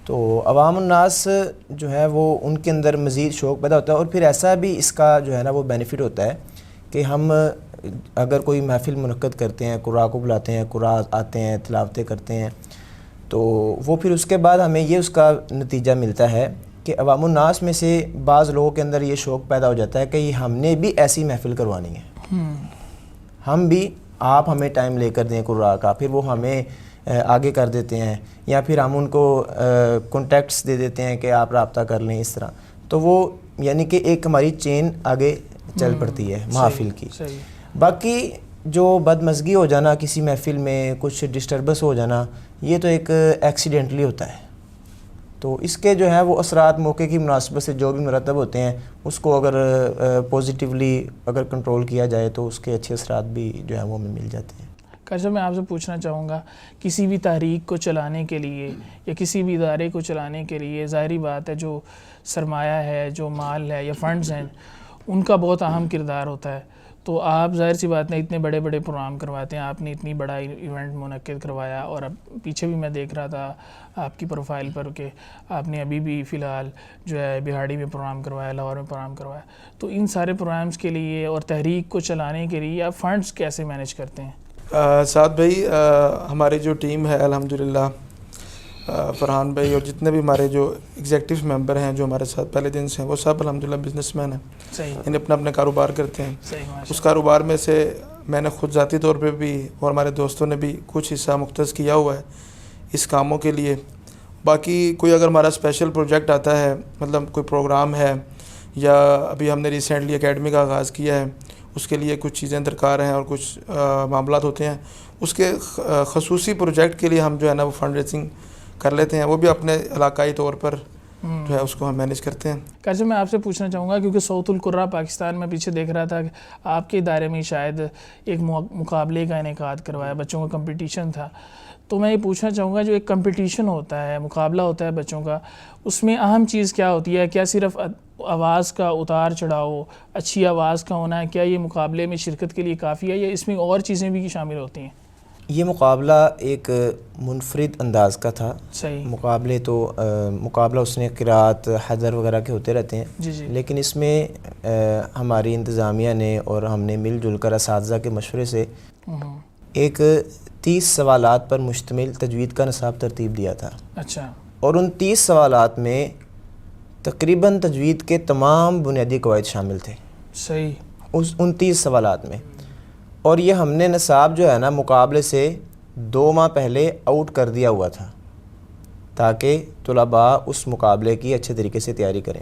تو عوام الناس جو ہے وہ ان کے اندر مزید شوق پیدا ہوتا ہے. اور پھر ایسا بھی اس کا جو ہے نا وہ بینیفٹ ہوتا ہے کہ ہم اگر کوئی محفل منعقد کرتے ہیں، قراء کو بلاتے ہیں، قراء آتے ہیں، تلاوتیں کرتے ہیں، تو وہ پھر اس کے بعد ہمیں یہ اس کا نتیجہ ملتا ہے کہ عوام الناس میں سے بعض لوگوں کے اندر یہ شوق پیدا ہو جاتا ہے کہ یہ ہم نے بھی ایسی محفل کروانی ہے، ہم بھی، آپ ہمیں ٹائم لے کر دیں قراء کا، پھر وہ ہمیں آگے کر دیتے ہیں یا پھر ہم ان کو کانٹیکٹس دے دیتے ہیں کہ آپ رابطہ کر لیں اس طرح. تو وہ یعنی کہ ایک ہماری چین آگے چل پڑتی ہے محافل کی. باقی جو بدمزگی ہو جانا کسی محفل میں، کچھ ڈسٹربنس ہو جانا، یہ تو ایک ایکسیڈنٹلی ہوتا ہے. تو اس کے جو ہے وہ اثرات موقع کی مناسبت سے جو بھی مرتب ہوتے ہیں اس کو اگر پازیٹیولی اگر کنٹرول کیا جائے تو اس کے اچھے اثرات بھی جو ہے وہ ہمیں مل جاتے ہیں. کیسے میں آپ سے پوچھنا چاہوں گا کسی بھی تحریک کو چلانے کے لیے یا کسی بھی ادارے کو چلانے کے لیے ظاہری بات ہے جو سرمایہ ہے، جو مال ہے یا فنڈز ہیں، ان کا بہت اہم کردار ہوتا ہے. تو آپ ظاہر سی بات نہیں اتنے بڑے بڑے پروگرام کرواتے ہیں، آپ نے اتنی بڑا ایونٹ منعقد کروایا اور اب پیچھے بھی میں دیکھ رہا تھا آپ کی پروفائل پر کہ آپ نے ابھی بھی فی الحال جو ہے بہاڑی میں پروگرام کروایا، لاہور میں پروگرام کروایا. تو ان سارے پروگرامز کے لیے اور تحریک کو چلانے کے لیے آپ فنڈز کیسے مینیج کرتے ہیں؟ سعد بھائی، ہماری جو ٹیم ہے الحمدللہ، فرحان بھائی اور جتنے بھی ہمارے جو ایگزیکٹو ممبر ہیں جو ہمارے ساتھ پہلے دن سے ہیں، وہ سب الحمدللہ بزنس مین ہیں، یعنی اپنا اپنے کاروبار کرتے ہیں. اس کاروبار میں سے میں نے خود ذاتی طور پہ بھی اور ہمارے دوستوں نے بھی کچھ حصہ مختص کیا ہوا ہے اس کاموں کے لیے. باقی کوئی اگر ہمارا اسپیشل پروجیکٹ آتا ہے، مطلب کوئی پروگرام ہے یا ابھی ہم نے ریسنٹلی اکیڈمی کا آغاز کیا ہے، اس کے لیے کچھ چیزیں درکار ہیں اور کچھ معاملات ہوتے ہیں، اس کے خصوصی پروجیکٹ کے لیے ہم جو ہے نا وہ فنڈ ریزنگ کر لیتے ہیں. وہ بھی اپنے علاقائی طور پر جو ہے اس کو ہم مینیج کرتے ہیں. کیسے میں آپ سے پوچھنا چاہوں گا کیونکہ صوت القراء پاکستان میں پیچھے دیکھ رہا تھا کہ آپ کے ادارے میں شاید ایک مقابلے کا انعقاد کروایا، بچوں کا کمپٹیشن تھا. تو میں یہ پوچھنا چاہوں گا جو ایک کمپٹیشن ہوتا ہے، مقابلہ ہوتا ہے بچوں کا، اس میں اہم چیز کیا ہوتی ہے؟ کیا صرف آواز کا اتار چڑھاؤ، اچھی آواز کا ہونا ہے، کیا یہ مقابلے میں شرکت کے لیے کافی ہے یا اس میں اور چیزیں بھی شامل ہوتی ہیں؟ یہ مقابلہ ایک منفرد انداز کا تھا. صحیح. مقابلہ اس نے قرات حضر وغیرہ کے ہوتے رہتے ہیں. جی جی. لیکن اس میں ہماری انتظامیہ نے اور ہم نے مل جل کر اساتذہ کے مشورے سے ایک 30 سوالات پر مشتمل تجوید کا نصاب ترتیب دیا تھا. اچھا. اور ان 30 سوالات میں تقریباً تجوید کے تمام بنیادی قواعد شامل تھے. صحیح. ان 30 سوالات میں. اور یہ ہم نے نصاب جو ہے نا مقابلے سے 2 ماہ پہلے آؤٹ کر دیا ہوا تھا تاکہ طلباء اس مقابلے کی اچھے طریقے سے تیاری کریں.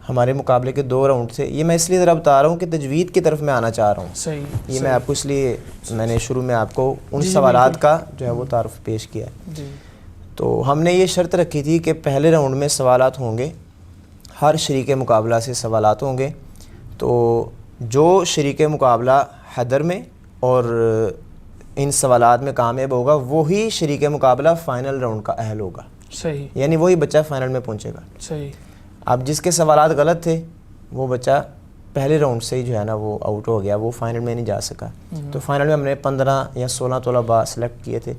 ہمارے مقابلے کے 2 راؤنڈ تھے. یہ میں اس لیے ذرا بتا رہا ہوں کہ تجوید کی طرف میں آنا چاہ رہا ہوں. صحیح. یہ میں آپ کو اس لیے میں نے شروع میں آپ کو ان سوالات کا جو ہے وہ تعارف پیش کیا ہے. جی. تو ہم نے یہ شرط رکھی تھی کہ پہلے راؤنڈ میں سوالات ہوں گے, ہر شریک مقابلہ سے سوالات ہوں گے. تو جو شریک مقابلہ حدر میں اور ان سوالات میں کامیاب ہوگا وہی شریک مقابلہ فائنل راؤنڈ کا اہل ہوگا. صحیح. یعنی وہی بچہ فائنل میں پہنچے گا. صحیح. اب جس کے سوالات غلط تھے وہ بچہ پہلے راؤنڈ سے ہی جو ہے نا وہ آؤٹ ہو گیا, وہ فائنل میں نہیں جا سکا. تو فائنل میں ہم نے 15 یا 16 طلباء سلیکٹ کیے تھے.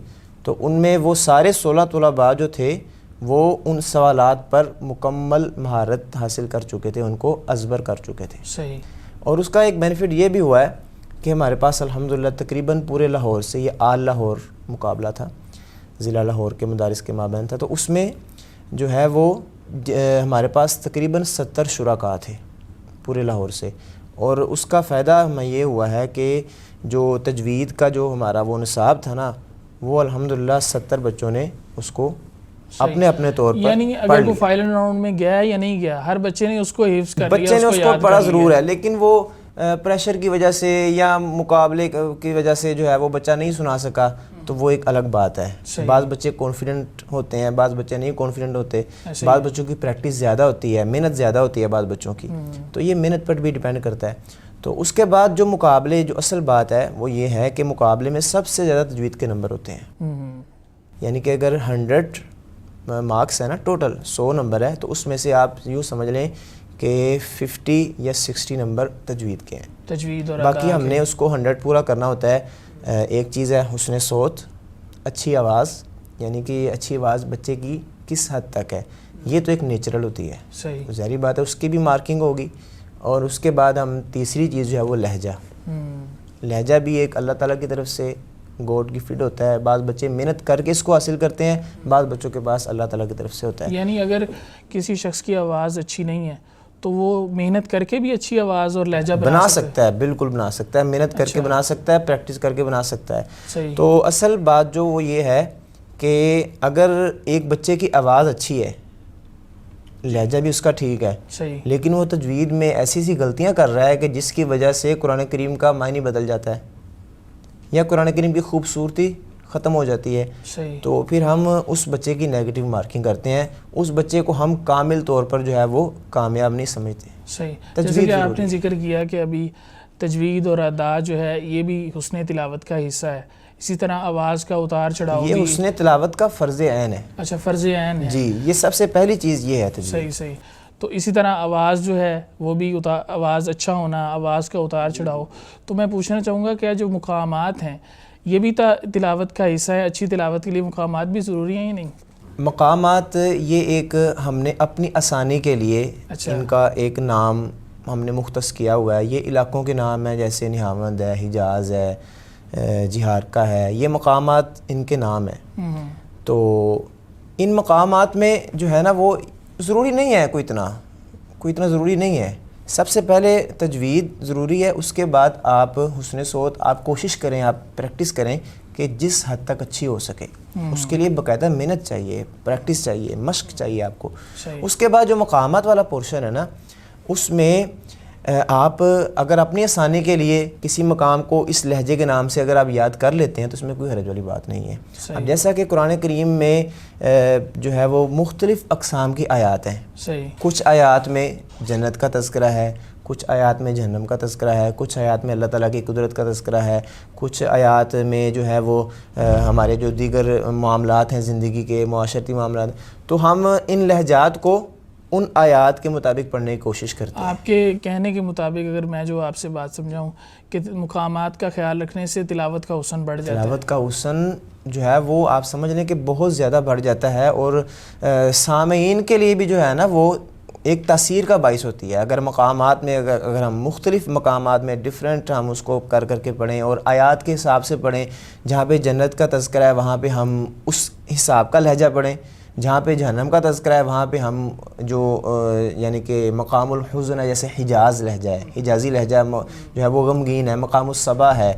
تو ان میں وہ سارے 16 طلباء جو تھے وہ ان سوالات پر مکمل مہارت حاصل کر چکے تھے, ان کو ازبر کر چکے تھے. صحیح. اور اس کا ایک بینیفٹ یہ بھی ہوا ہے کہ ہمارے پاس الحمدللہ تقریباً پورے لاہور سے, یہ آل لاہور مقابلہ تھا, ضلع لاہور کے مدارس کے مابین تھا. تو اس میں جو ہے وہ ہمارے پاس تقریباً 70 شرکاء تھے پورے لاہور سے. اور اس کا فائدہ ہمیں یہ ہوا ہے کہ جو تجوید کا جو ہمارا وہ نصاب تھا نا وہ الحمدللہ 70 بچوں نے اس کو اپنے اپنے طور پر یعنی اگر وہ فائنل راؤنڈ میں گیا یا نہیں گیا, ہر بچے نے اس کو حفظ کر لیا, بچے نے اس کو پڑھا ضرور ہے, لیکن وہ پریشر کی وجہ سے یا مقابلے کی وجہ سے جو ہے وہ بچہ نہیں سنا سکا, تو وہ ایک الگ بات ہے. بعض بچے کانفیڈنٹ ہوتے ہیں, بعض بچے نہیں کانفیڈنٹ ہوتے, بعض بچوں کی پریکٹس زیادہ ہوتی ہے, محنت زیادہ ہوتی ہے بعض بچوں کی, تو یہ محنت پر بھی ڈیپینڈ کرتا ہے. تو اس کے بعد جو مقابلے, جو اصل بات ہے وہ یہ ہے کہ مقابلے میں سب سے زیادہ تجوید کے نمبر ہوتے ہیں. یعنی کہ اگر 100 مارکس ہے نا, ٹوٹل 100 نمبر ہے, تو اس میں سے آپ یوں سمجھ لیں کہ 50 یا 60 نمبر تجوید کے ہیں. تجوید اور باقی ہم نے اس کو 100 پورا کرنا ہوتا ہے. ایک چیز ہے حسن صوت, اچھی آواز, یعنی کہ اچھی آواز بچے کی کس حد تک ہے, یہ تو ایک نیچرل ہوتی ہے. صحیح. ظاہری بات ہے اس کی بھی مارکنگ ہوگی. اور اس کے بعد ہم تیسری چیز جو ہے وہ لہجہ. لہجہ بھی ایک اللہ تعالیٰ کی طرف سے گاڈ گفٹڈ ہوتا ہے. بعض بچے محنت کر کے اس کو حاصل کرتے ہیں, بعض بچوں کے پاس اللہ تعالیٰ کی طرف سے ہوتا ہے. یعنی اگر کسی شخص کی آواز اچھی نہیں ہے تو وہ محنت کر کے بھی اچھی آواز اور لہجہ بنا سکتا ہے. بالکل بنا سکتا ہے, محنت کر کے بنا سکتا ہے, پریکٹس کر کے بنا سکتا ہے. صحیح. تو اصل بات جو وہ یہ ہے کہ اگر ایک بچے کی آواز اچھی ہے, لہجہ بھی اس کا ٹھیک ہے, صحیح, لیکن وہ تجوید میں ایسی سی غلطیاں کر رہا ہے کہ جس کی وجہ سے قرآن کریم کا معنی بدل جاتا ہے یا قرآن کریم کی خوبصورتی ختم ہو جاتی ہے. صحیح. تو پھر ہم اس بچے کی نیگیٹو مارکنگ کرتے ہیں, اس بچے کو ہم کامل طور پر جو ہے وہ کامیاب نہیں سمجھتے. صحیح. جیسے کہ آپ نے ذکر کیا کہ ابھی تجوید اور ادا جو ہے یہ بھی حسن تلاوت کا حصہ ہے, اسی طرح آواز کا اتار چڑھاؤ یہ حسن تلاوت کا فرض عین ہے. اچھا, فرض عین ہے. جی, یہ سب سے پہلی چیز یہ ہے تجوید. صحیح صحیح. تو اسی طرح آواز جو ہے وہ بھی آواز اچھا ہونا, آواز کا اتار چڑھاؤ. تو میں پوچھنا چاہوں گا کیا جو مقامات ہیں یہ بھی تلاوت کا حصہ ہے؟ اچھی تلاوت کے لیے مقامات بھی ضروری ہیں یا نہیں؟ مقامات یہ ایک ہم نے اپنی آسانی کے لیے ان کا ایک نام ہم نے مختص کیا ہوا ہے. یہ علاقوں کے نام ہیں, جیسے نہاوند ہے, حجاز ہے, جہارکا ہے, یہ مقامات ان کے نام ہیں. تو ان مقامات میں جو ہے نا وہ ضروری نہیں ہے کوئی اتنا ضروری نہیں ہے. سب سے پہلے تجوید ضروری ہے, اس کے بعد آپ حسن صوت آپ کوشش کریں, آپ پریکٹس کریں کہ جس حد تک اچھی ہو سکے. اس کے لیے باقاعدہ محنت چاہیے, پریکٹس چاہیے, مشق چاہیے آپ کو. اس کے بعد جو مقامات والا پورشن ہے نا, اس میں آپ اگر اپنی آسانی کے لیے کسی مقام کو اس لہجے کے نام سے اگر آپ یاد کر لیتے ہیں تو اس میں کوئی حرج والی بات نہیں ہے. اب جیسا کہ قرآن کریم میں جو ہے وہ مختلف اقسام کی آیات ہیں. کچھ آیات میں جنت کا تذکرہ ہے, کچھ آیات میں جہنم کا تذکرہ ہے, کچھ آیات میں اللہ تعالیٰ کی قدرت کا تذکرہ ہے, کچھ آیات میں جو ہے وہ ہمارے جو دیگر معاملات ہیں زندگی کے معاشرتی معاملات. تو ہم ان لہجات کو ان آیات کے مطابق پڑھنے کی کوشش کرتے ہیں۔ آپ کے کہنے کے مطابق اگر میں جو آپ سے بات سمجھاؤں کہ مقامات کا خیال رکھنے سے تلاوت کا حسن بڑھ جاتا ہے، تلاوت کا حسن جو ہے وہ آپ سمجھ لیں کہ بہت زیادہ بڑھ جاتا ہے، اور سامعین کے لیے بھی جو ہے نا وہ ایک تاثیر کا باعث ہوتی ہے۔ اگر مقامات میں اگر ہم مختلف مقامات میں ڈیفرنٹ ہم اس کو کر کے پڑھیں اور آیات کے حساب سے پڑھیں، جہاں پہ جنت کا تذکرہ ہے وہاں پہ ہم اس حساب کا لہجہ پڑھیں، جہاں پہ جہنم کا تذکرہ ہے وہاں پہ ہم جو یعنی کہ مقام الحزن ہے، جیسے حجاز لہجہ ہے، حجازی لہجہ جو ہے وہ غمگین ہے، مقام الصبا ہے،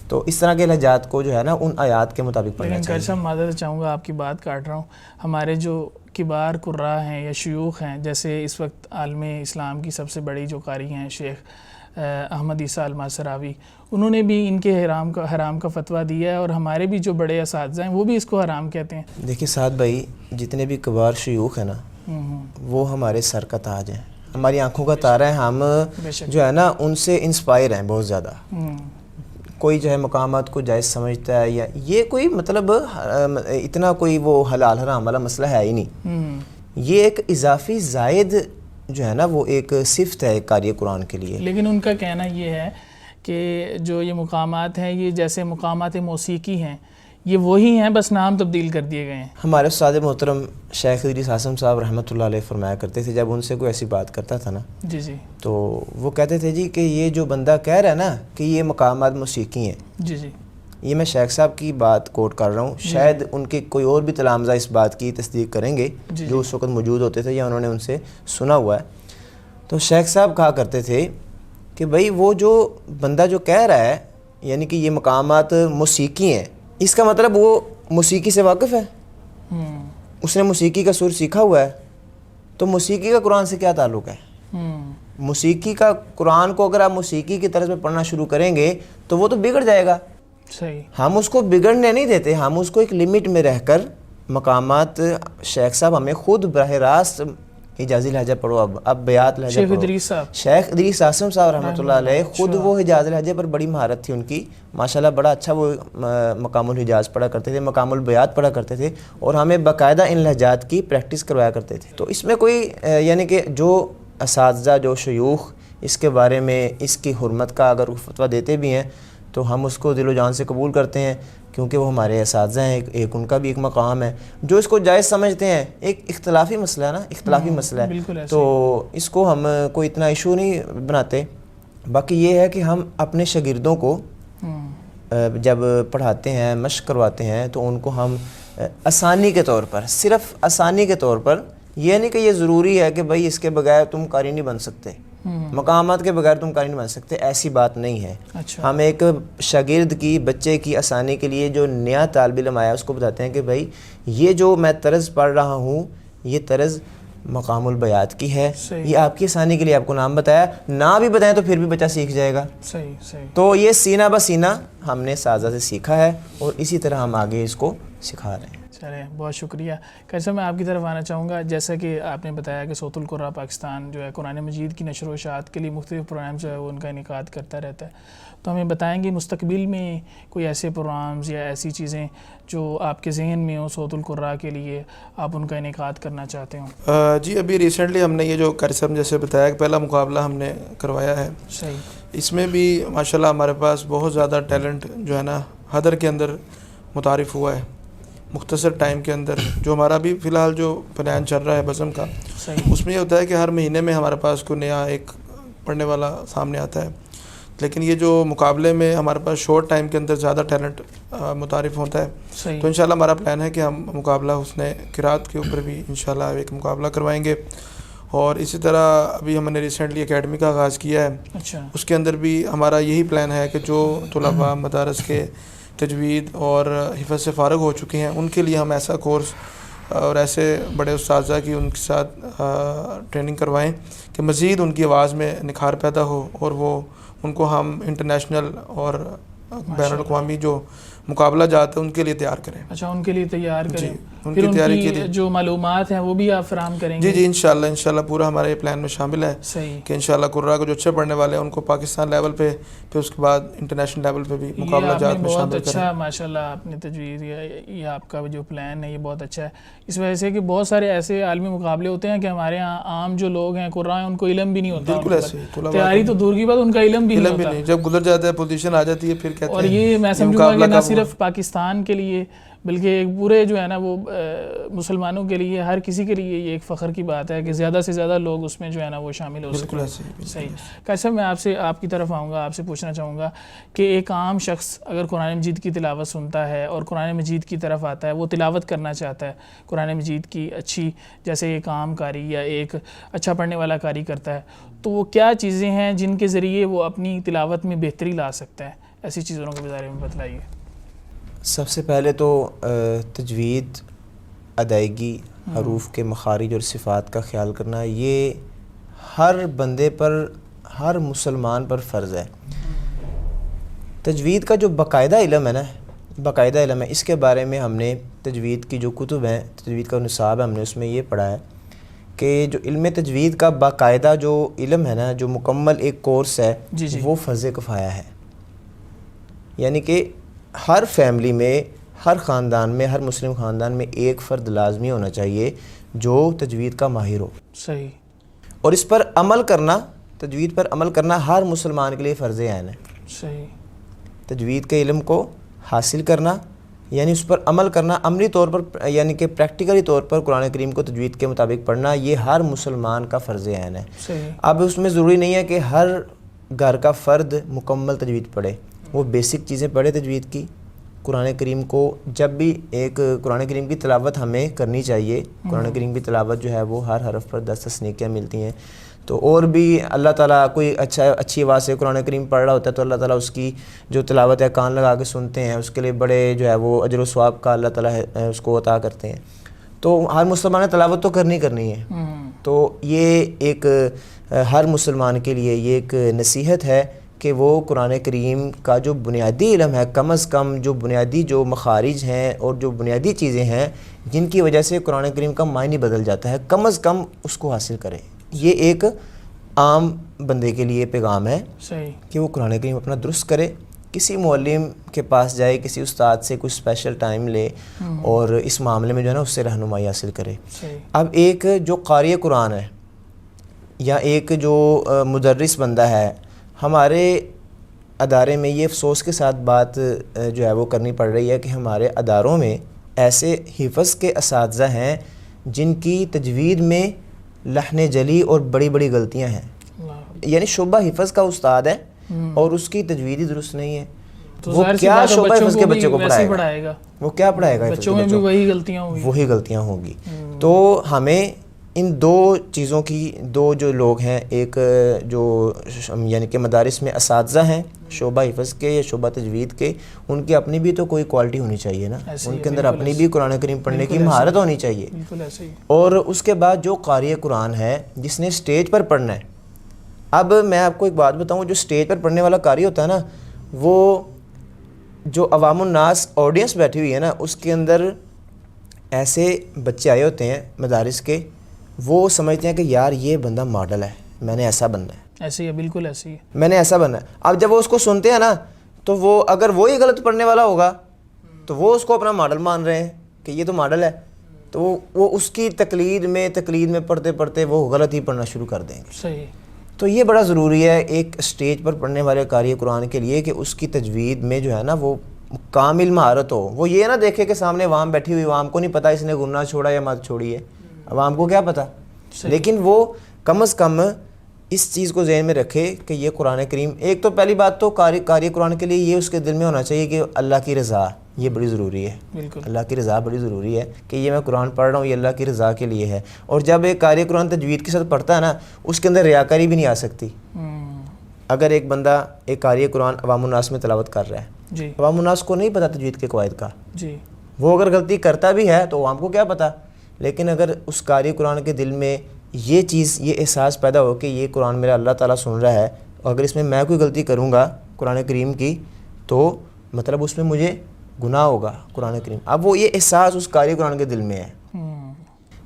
تو اس طرح کے لہجات کو جو ہے نا ان آیات کے مطابق پڑھنا لیکن چاہیے۔ قاری صاحب معذرت چاہوں گا، آپ کی بات کاٹ رہا ہوں، ہمارے جو کبار قراء ہیں یا شیوخ ہیں، جیسے اس وقت عالم اسلام کی سب سے بڑی جو قاری ہیں شیخ احمد عیسیٰ الماسراوی، انہوں نے بھی ان کے حرام کا فتویٰ دیا ہے، اور ہمارے بھی جو بڑے اساتذہ ہیں وہ بھی اس کو حرام کہتے ہیں۔ دیکھیے سعد بھائی، جتنے بھی کبار شیوخ ہیں نا وہ ہمارے سر کا تاج ہیں، ہماری آنکھوں کا تارا ہے، ہم جو ہے نا ان سے انسپائر ہیں بہت زیادہ۔ کوئی جو ہے مقامات کو جائز سمجھتا ہے یا یہ کوئی مطلب اتنا کوئی وہ حلال حرام والا مسئلہ ہے ہی نہیں، یہ ایک اضافی زائد جو ہے نا وہ ایک صفت ہے ایک قاری قرآن کے لیے۔ لیکن ان کا کہنا یہ ہے کہ جو یہ مقامات ہیں یہ جیسے مقامات موسیقی ہیں، یہ وہی ہیں، بس نام تبدیل کر دیے گئے ہیں۔ ہمارے استاد محترم شیخ ادریس اعظم صاحب رحمۃ اللہ علیہ فرمایا کرتے تھے، جب ان سے کوئی ایسی بات کرتا تھا نا جی جی تو وہ کہتے تھے جی کہ یہ جو بندہ کہہ رہا ہے نا کہ یہ مقامات موسیقی ہیں، جی جی یہ میں شیخ صاحب کی بات کوٹ کر رہا ہوں، شاید ان کے کوئی اور بھی تلامذہ اس بات کی تصدیق کریں گے جو اس وقت موجود ہوتے تھے یا انہوں نے ان سے سنا ہوا ہے۔ تو شیخ صاحب کہا کرتے تھے کہ بھائی وہ جو بندہ جو کہہ رہا ہے یعنی کہ یہ مقامات موسیقی ہیں، اس کا مطلب وہ موسیقی سے واقف ہے، اس نے موسیقی کا سر سیکھا ہوا ہے، تو موسیقی کا قرآن سے کیا تعلق ہے؟ موسیقی کا قرآن کو اگر آپ موسیقی کی طرز میں پڑھنا شروع کریں گے تو وہ تو بگڑ جائے گا۔ صحیح، ہم اس کو بگڑنے نہیں دیتے، ہم اس کو ایک لمٹ میں رہ کر مقامات شیخ صاحب ہمیں خود براہ راست حجازی لہجہ پڑھو، اب بیات لہجہ شیخ پڑھو۔ ادریس صاحب، شیخ ادریس اعظم صاحب رحمۃ اللہ علیہ خود وہ حجاز لہجے پر بڑی مہارت تھی ان کی، ماشاءاللہ بڑا اچھا وہ مقام الحجاز پڑھا کرتے تھے، مقام البیات پڑھا کرتے تھے، اور ہمیں باقاعدہ ان لہجات کی پریکٹس کروایا کرتے تھے۔ تو اس میں کوئی یعنی کہ جو اساتذہ جو شیوخ اس کے بارے میں اس کی حرمت کا اگر فتویٰ دیتے بھی ہیں تو ہم اس کو دل و جان سے قبول کرتے ہیں، کیونکہ وہ ہمارے اساتذہ ہیں، ایک ان کا بھی ایک مقام ہے۔ جو اس کو جائز سمجھتے ہیں، ایک اختلافی مسئلہ ہے نا، اختلافی مسئلہ ہے، تو اس کو ہم کوئی اتنا ایشو نہیں بناتے۔ باقی یہ ہے کہ ہم اپنے شاگردوں کو جب پڑھاتے ہیں، مشق کرواتے ہیں، تو ان کو ہم آسانی کے طور پر، صرف آسانی کے طور پر، یہ نہیں کہ یہ ضروری ہے کہ بھائی اس کے بغیر تم قاری نہیں بن سکتے، مقامات کے بغیر تم قاری نہیں بن سکتے، ایسی بات نہیں ہے۔ ہم ایک شاگرد کی، بچے کی آسانی کے لیے جو نیا طالب علم آیا اس کو بتاتے ہیں کہ بھائی یہ جو میں طرز پڑھ رہا ہوں یہ طرز مقام البیات کی ہے، یہ آپ کی آسانی کے لیے آپ کو نام بتایا، نہ بھی بتائیں تو پھر بھی بچہ سیکھ جائے گا۔ صحیح۔ تو یہ سینہ بہ سینہ ہم نے اساتذہ سے سیکھا ہے اور اسی طرح ہم آگے اس کو سکھا رہے ہیں۔ چلیں، بہت شکریہ۔ کیسا میں آپ کی طرف آنا چاہوں گا، جیسا کہ آپ نے بتایا کہ صوت القراء پاکستان جو ہے قرآن مجید کی نشر و اشاعت کے لیے مختلف پروگرام جو ہے وہ ان کا انعقاد کرتا رہتا ہے، تو ہمیں بتائیں گے مستقبل میں کوئی ایسے پروگرامز یا ایسی چیزیں جو آپ کے ذہن میں ہوں صوت القراء کے لیے آپ ان کا انعقاد کرنا چاہتے ہوں؟ جی ابھی ریسنٹلی ہم نے یہ جو قاری صاحب جیسے بتایا کہ پہلا مقابلہ ہم نے کروایا ہے، صحیح، اس میں بھی ماشاءاللہ ہمارے پاس بہت زیادہ ٹیلنٹ جو ہے نا حدر کے اندر متعارف ہوا ہے مختصر ٹائم کے اندر۔ جو ہمارا بھی فی الحال جو پلان چل رہا ہے بزم کا، اس میں یہ ہوتا ہے کہ ہر مہینے میں ہمارے پاس کوئی نیا ایک پڑھنے والا سامنے آتا ہے، لیکن یہ جو مقابلے میں ہمارے پاس شارٹ ٹائم کے اندر زیادہ ٹیلنٹ متعارف ہوتا ہے، تو انشاءاللہ ہمارا پلان ہے کہ ہم مقابلہ حسن قرات کے اوپر بھی انشاءاللہ ایک مقابلہ کروائیں گے، اور اسی طرح ابھی ہم نے ریسنٹلی اکیڈمی کا آغاز کیا ہے، اس کے اندر بھی ہمارا یہی پلان ہے کہ جو طلباء مدارس کے تجوید اور حفظ سے فارغ ہو چکے ہیں ان کے لیے ہم ایسا کورس اور ایسے بڑے اساتذہ کی ان کے ساتھ ٹریننگ کروائیں کہ مزید ان کی آواز میں نکھار پیدا ہو، اور وہ ان کو ہم انٹرنیشنل اور بین الاقوامی جو مقابلہ جاتے ہیں ان کے لیے تیار کریں۔ اچھا، ان کے لیے تیار کریں۔ ان پھر کی ان تیاری کی کی تھی. جو معلومات ہیں وہ بھی آپ فراہم کریں گے؟ جی انشاءاللہ پورا ہمارے یہ پلان میں شامل ہے صحیح کہ انشاءاللہ قرہ کو جو اچھے پڑھنے والے ہیں ان کو پاکستان لیول پہ پھر اس کے بعد انٹرنیشنل لیول پہ بھی مقابلہ جات میں شامل کریں. اچھا ماشاءاللہ آپ نے تجویز یہ آپ کا جو پلان ہے یہ بہت اچھا ہے، اس وجہ سے کہ بہت سارے ایسے عالمی مقابلے ہوتے ہیں کہ ہمارے یہاں عام جو لوگ ہیں قراء ہیں ان کو علم بھی نہیں ہوتا. بالکل ایسے تیاری تو دور کی بات، ان کا علم بھی نہیں ہوتا. جب گزر جاتا ہے پوزیشن آ جاتی ہے پھر کہتے ہیں. اور یہ میں سمجھوں گا کہ نہ صرف پاکستان کے لیے بلکہ ایک پورے جو ہے نا وہ مسلمانوں کے لیے، ہر کسی کے لیے یہ ایک فخر کی بات ہے کہ زیادہ سے زیادہ لوگ اس میں جو ہے نا وہ شامل ہو سکیں. صحیح. کیسا میں آپ کی طرف آؤں گا، آپ سے پوچھنا چاہوں گا کہ ایک عام شخص اگر قرآن مجید کی تلاوت سنتا ہے اور قرآن مجید کی طرف آتا ہے، وہ تلاوت کرنا چاہتا ہے قرآن مجید کی اچھی، جیسے ایک عام قاری یا ایک اچھا پڑھنے والا قاری کرتا ہے، تو وہ کیا چیزیں ہیں جن کے ذریعے وہ اپنی تلاوت میں بہتری لا سکتا ہے؟ ایسی چیزوں کے بارے میں بتلائیے. سب سے پہلے تو تجوید، ادائیگی، حروف کے مخارج اور صفات کا خیال کرنا، یہ ہر بندے پر، ہر مسلمان پر فرض ہے. تجوید کا جو باقاعدہ علم ہے نا، باقاعدہ علم ہے، اس کے بارے میں ہم نے تجوید کی جو کتب ہیں، تجوید کا نصاب ہے، ہم نے اس میں یہ پڑھا ہے کہ جو علم تجوید کا باقاعدہ جو علم ہے نا، جو مکمل ایک کورس ہے، وہ فرض کفایہ ہے. یعنی کہ ہر فیملی میں، ہر خاندان میں، ہر مسلم خاندان میں ایک فرد لازمی ہونا چاہیے جو تجوید کا ماہر ہو. صحیح. اور اس پر عمل کرنا، تجوید پر عمل کرنا ہر مسلمان کے لیے فرض عین ہے. صحیح. تجوید کے علم کو حاصل کرنا یعنی اس پر عمل کرنا، عملی طور پر یعنی کہ پریکٹیکلی طور پر قرآن کریم کو تجوید کے مطابق پڑھنا، یہ ہر مسلمان کا فرض عین ہے. صحیح. اب اس میں ضروری نہیں ہے کہ ہر گھر کا فرد مکمل تجوید پڑھے، وہ بیسک چیزیں پڑھے تجوید کی. قرآن کریم کو جب بھی ایک قرآن کریم کی تلاوت ہمیں کرنی چاہیے. قرآن کریم کی تلاوت جو ہے وہ ہر حرف پر 10 نیکیاں ملتی ہیں. تو اور بھی اللہ تعالیٰ کوئی اچھی آواز سے قرآن کریم پڑھ رہا ہوتا ہے تو اللہ تعالیٰ اس کی جو تلاوت ہے کان لگا کے سنتے ہیں، اس کے لیے بڑے جو ہے وہ اجر و ثواب کا اللہ تعالیٰ اس کو عطا کرتے ہیں. تو ہر مسلمان نے تلاوت تو کرنی ہے. تو یہ ایک ہر مسلمان کے لیے یہ ایک نصیحت ہے کہ وہ قرآن کریم کا جو بنیادی علم ہے، کم از کم جو بنیادی جو مخارج ہیں اور جو بنیادی چیزیں ہیں جن کی وجہ سے قرآن کریم کا معنی بدل جاتا ہے، کم از کم اس کو حاصل کرے. یہ ایک عام بندے کے لیے پیغام ہے کہ وہ قرآن کریم اپنا درست کرے، کسی معلم کے پاس جائے، کسی استاد سے کچھ اسپیشل ٹائم لے اور اس معاملے میں جو ہے نا اس سے رہنمائی حاصل کرے. اب ایک جو قاری قرآن ہے یا ایک جو مدرس بندہ ہے، ہمارے ادارے میں یہ افسوس کے ساتھ بات جو ہے وہ کرنی پڑ رہی ہے کہ ہمارے اداروں میں ایسے حفظ کے اساتذہ ہیں جن کی تجوید میں لحن جلی اور بڑی بڑی غلطیاں ہیں. یعنی شعبہ حفظ کا استاد ہے اور اس کی تجوید ہی درست نہیں ہے. وہ کیا شعبہ حفظ کے بچے کو پڑھائے گا؟ وہ کیا پڑھائے گا؟ بچوں میں بھی وہی غلطیاں ہوں گی. تو ہمیں ان دو چیزوں کی، دو جو لوگ ہیں، ایک جو یعنی کہ مدارس میں اساتذہ ہیں شعبہ حفظ کے یا شعبہ تجوید کے، ان کی اپنی بھی تو کوئی کوالٹی ہونی چاہیے نا، ان کے اندر اپنی بھی قرآن کریم پڑھنے کی مہارت ہونی چاہیے. اور اس کے بعد جو قاری قرآن ہے جس نے اسٹیج پر پڑھنا ہے. اب میں آپ کو ایک بات بتاؤں، جو اسٹیج پر پڑھنے والا قاری ہوتا ہے نا، وہ جو عوام الناس آڈینس بیٹھی ہوئی ہے نا، اس کے اندر ایسے بچے آئے ہوتے ہیں مدارس کے، وہ سمجھتے ہیں کہ یار یہ بندہ ماڈل ہے، میں نے ایسا بننا ہے. ایسے ہی ہے، بالکل ایسے ہی ہے، میں نے ایسا بننا ہے. اب جب وہ اس کو سنتے ہیں نا تو وہ اگر وہی غلط پڑھنے والا ہوگا تو وہ اس کو اپنا ماڈل مان رہے ہیں کہ یہ تو ماڈل ہے، تو وہ اس کی تقلید میں پڑھتے پڑھتے وہ غلط ہی پڑھنا شروع کر دیں گے. صحیح. تو یہ بڑا ضروری ہے ایک اسٹیج پر پڑھنے والے قاری قرآن کے لیے کہ اس کی تجوید میں جو ہے نا وہ کامل مہارت ہو. وہ یہ نہ دیکھے کہ سامنے عوام بیٹھی ہوئی، عوام کو نہیں پتہ اس نے گناہ چھوڑا یا مت چھوڑی ہے، عوام کو کیا پتہ. لیکن وہ کم از کم اس چیز کو ذہن میں رکھے کہ یہ قرآن کریم، ایک تو پہلی بات تو قاری قرآن کے لیے یہ اس کے دل میں ہونا چاہیے کہ اللہ کی رضا یہ بڑی ضروری ہے. اللہ کی رضا بڑی ضروری ہے کہ یہ میں قرآن پڑھ رہا ہوں یہ اللہ کی رضا کے لیے ہے. اور جب ایک قاری قرآن تجوید کے ساتھ پڑھتا ہے نا، اس کے اندر ریاکاری بھی نہیں آ سکتی. اگر ایک بندہ ایک قاری قرآن عوام الناس میں تلاوت کر رہا ہے، عوام الناس کو نہیں پتہ تجوید کے قواعد کا، وہ اگر غلطی کرتا بھی ہے تو عوام کو کیا پتہ. لیکن اگر اس قاری قرآن کے دل میں یہ چیز، یہ احساس پیدا ہو کہ یہ قرآن میرا اللہ تعالیٰ سن رہا ہے، اور اگر اس میں کوئی غلطی کروں گا قرآن کریم کی تو مطلب اس میں مجھے گناہ ہوگا قرآن کریم. اب وہ یہ احساس اس قاری قرآن کے دل میں ہے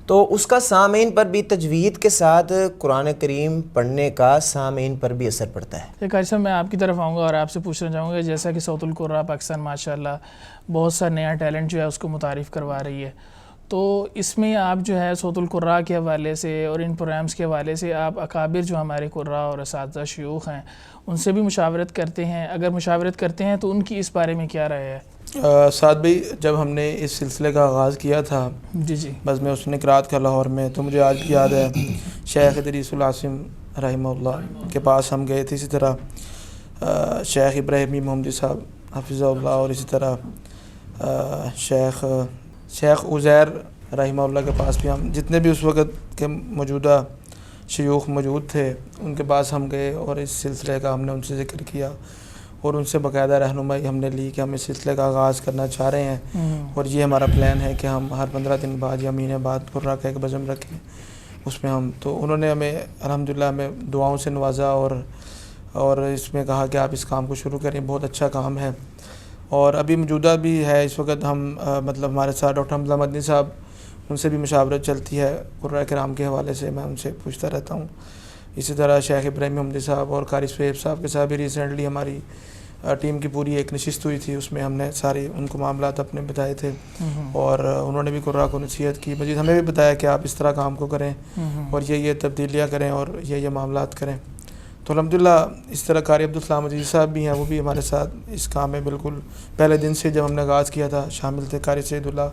تو اس کا سامعین پر بھی تجوید کے ساتھ قرآن کریم پڑھنے کا سامعین پر بھی اثر پڑتا ہے. قاری صاحب میں آپ کی طرف آؤں گا اور آپ سے پوچھنا چاہوں گا جیسا کہ صوت القراء پاکستان ماشاءاللہ بہت سا نیا ٹیلنٹ جو ہے اس کو متعارف کروا رہی ہے، تو اس میں آپ جو ہے صوت القراء کے حوالے سے اور ان پروگرامز کے حوالے سے آپ اکابر جو ہمارے قراء اور اساتذہ شیوخ ہیں ان سے بھی مشاورت کرتے ہیں؟ اگر مشاورت کرتے ہیں تو ان کی اس بارے میں کیا رائے ہے؟ سعد بھائی، جب ہم نے اس سلسلے کا آغاز کیا تھا جی بس میں اس نے قرات کا لاہور میں، تو مجھے آج بھی یاد ہے شیخ ادریس العاصم رحمہ اللہ کے پاس ہم گئے تھے، اسی طرح شیخ ابراہیمی محمدی صاحب حفظہ اللہ، اور اسی طرح شیخ عزیر رحمہ اللہ کے پاس بھی ہم، جتنے بھی اس وقت کے موجودہ شیوخ موجود تھے ان کے پاس ہم گئے اور اس سلسلے کا ہم نے ان سے ذکر کیا اور ان سے باقاعدہ رہنمائی ہم نے لی کہ ہم اس سلسلے کا آغاز کرنا چاہ رہے ہیں اور یہ ہمارا پلان ہے کہ ہم ہر 15 دن بعد یا مہینے بعد قراء کا ایک بزم رکھیں. اس میں ہم، تو انہوں نے ہمیں الحمدللہ ہمیں دعاؤں سے نوازا اور اس میں کہا کہ آپ اس کام کو شروع کریں، بہت اچھا کام ہے. اور ابھی موجودہ بھی ہے اس وقت ہم مطلب ہمارے ساتھ ڈاکٹر حمزہ مدنی صاحب، ان سے بھی مشاورت چلتی ہے قراء کرام کے حوالے سے، میں ان سے پوچھتا رہتا ہوں. اسی طرح شیخ ابراہیم محمدی صاحب اور قاری سہیب صاحب کے ساتھ بھی ریسنٹلی ہماری ٹیم کی پوری ایک نشست ہوئی تھی، اس میں ہم نے سارے ان کو معاملات اپنے بتائے تھے اور انہوں نے بھی قراء کو نصیحت کی. مزید ہمیں بھی بتایا کہ آپ اس طرح کام کو کریں اور یہ تبدیلیاں کریں اور یہ معاملات کریں. تو الحمدللہ اس طرح قاری عبدالسلام عزیز صاحب بھی ہیں، وہ بھی ہمارے ساتھ اس کام میں بالکل پہلے دن سے جب ہم نے آغاز کیا تھا شامل تھے. قاری سعید اللہ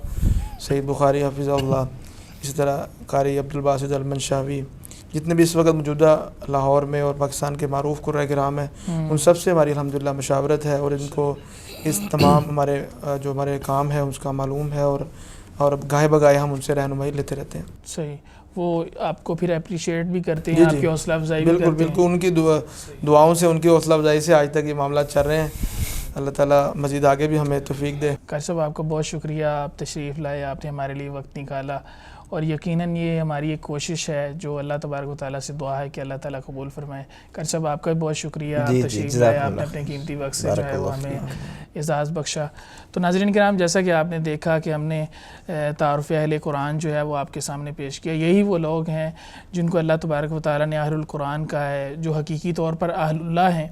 سعید بخاری حفظہ اللہ، اسی طرح قاری عبدالباسط المنشاوی، جتنے بھی اس وقت موجودہ لاہور میں اور پاکستان کے معروف قراء کرام ہیں ان سب سے ہماری الحمدللہ مشاورت ہے اور ان کو اس تمام ہمارے کام ہے اس کا معلوم ہے اور گاہے بگاہے ہم ان سے رہنمائی لیتے رہتے ہیں. صحیح، وہ آپ کو پھر اپریشیٹ بھی کرتے ہیں، آپ کی حوصلہ افزائی بھی کرتے ہیں. بالکل ان کی دعاؤں سے، ان کی حوصلہ افزائی سے آج تک یہ معاملات چل رہے ہیں. اللہ تعالیٰ مزید آگے بھی ہمیں توفیق دے. قاری صاحب آپ کا بہت شکریہ، آپ تشریف لائے، آپ نے ہمارے لیے وقت نکالا اور یقیناً یہ ہماری ایک کوشش ہے جو اللہ تبارک و تعالیٰ سے دعا ہے کہ اللہ تعالیٰ قبول فرمائے. قاری صاحب آپ کا بھی بہت شکریہ، آپ تشریف لائے، آپ نے اپنے قیمتی وقت سے جو ہے وہ ہمیں اعزاز بخشا. تو ناظرین کرام، جیسا کہ آپ نے دیکھا کہ ہم نے تعارف اہل قرآن جو ہے وہ آپ کے سامنے پیش کیا. یہی وہ لوگ ہیں جن کو اللہ تبارک و تعالیٰ نے اہل القرآن کہا ہے، جو حقیقی طور پر اہل اللہ ہیں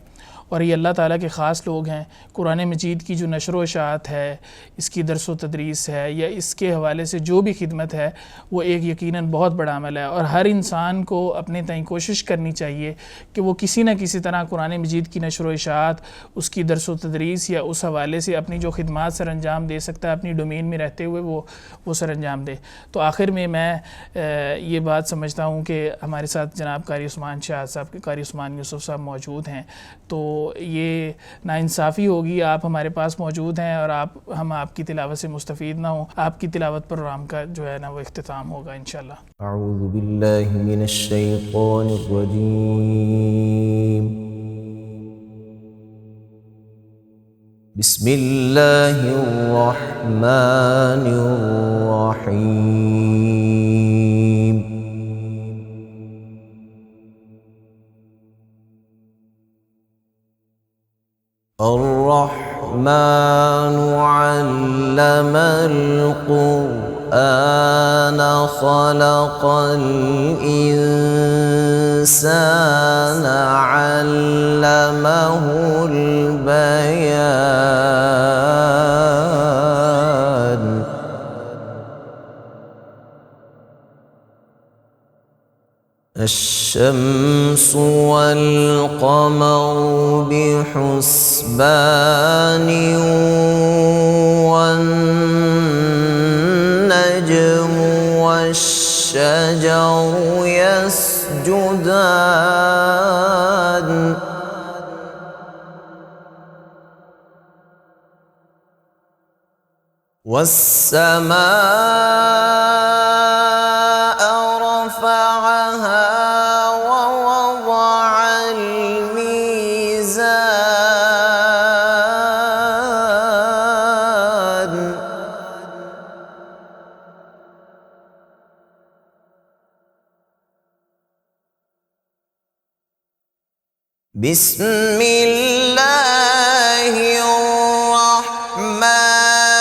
اور یہ اللہ تعالیٰ کے خاص لوگ ہیں. قرآن مجید کی جو نشر و اشاعت ہے، اس کی درس و تدریس ہے یا اس کے حوالے سے جو بھی خدمت ہے، وہ ایک یقیناً بہت بڑا عمل ہے اور ہر انسان کو اپنے تئیں کوشش کرنی چاہیے کہ وہ کسی نہ کسی طرح قرآن مجید کی نشر و اشاعت، اس کی درس و تدریس یا اس حوالے سے اپنی جو خدمات سر انجام دے سکتا ہے اپنی ڈومین میں رہتے ہوئے وہ سر انجام دے. تو آخر میں یہ بات سمجھتا ہوں کہ ہمارے ساتھ جناب قاری عثمان شاہ صاحب، قاری عثمان یوسف صاحب موجود ہیں، تو یہ ناانصافی ہوگی، آپ ہمارے پاس موجود ہیں اور ہم آپ کی تلاوت سے مستفید نہ ہوں. آپ کی تلاوت پروگرام کا جو ہے نا وہ اختتام ہوگا انشاءاللہ. اعوذ باللہ من الشیطان الرجیم، بسم اللہ الرحمن الرحیم. الرحمن علم القرآن خلق الإنسان علمه البيان. الشمس والقمر بحسبان والنجم والشجر يسجدان. والسماء رفعها ووضع الميزان. بسم الله الرحمن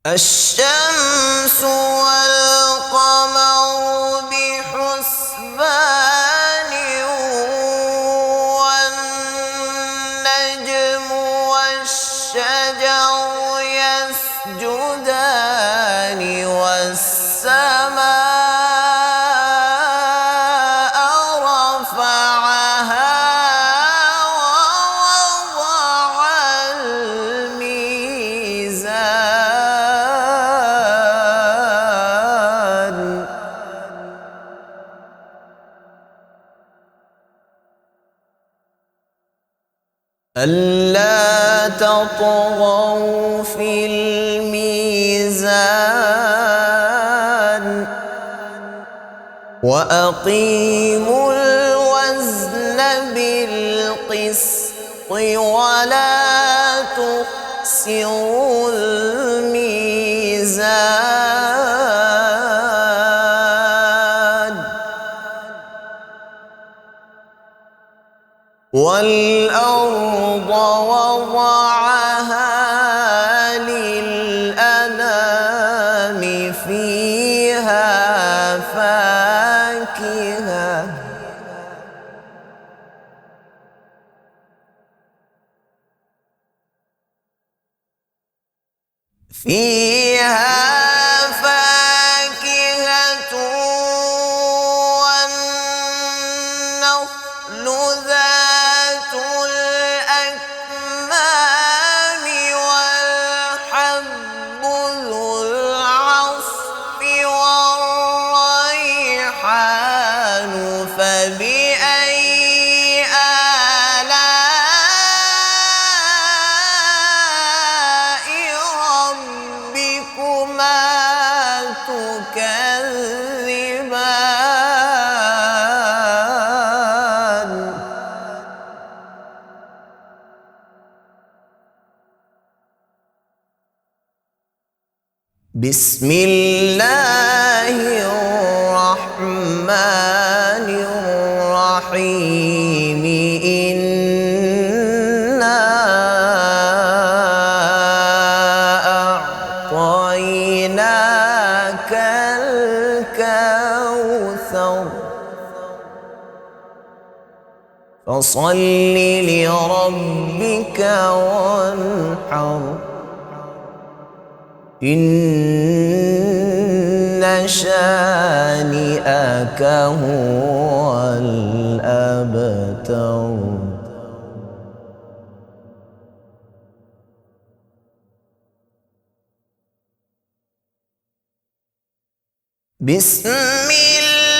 الشمس والقمر بحسبان والنجم والشجر يسجدان والسماء رفعها ووضع الميزان ألا تطغوا في الميزان وأقيموا الوزن بالقسط ولا تخسروا الميزان والأرض وضعها للأنام فيها فاكهة والنخل ذات الأكمام والحب ذو العصف والريحان فبأي آلاء ربكما تكذبان بسم الله الرحمن الرحيم إنا أعطيناك الكوثر فصل لربك وانحر إن شانئك هو الأبتر بسم الله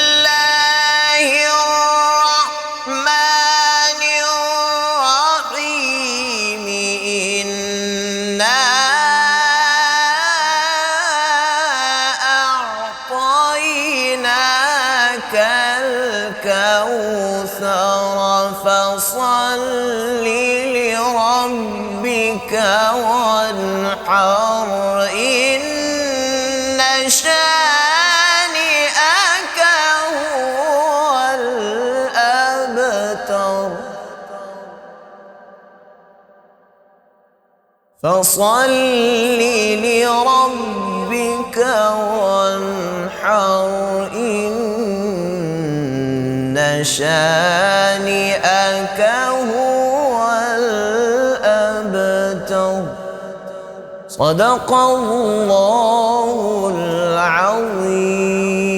الرحمن الرحيم إنا أعطيناك الكوثر فصل لربك وانحر إن شانئك هو الأبتر فصل لربك وانحر إن شانئك هو الأبتر صدق الله العظيم.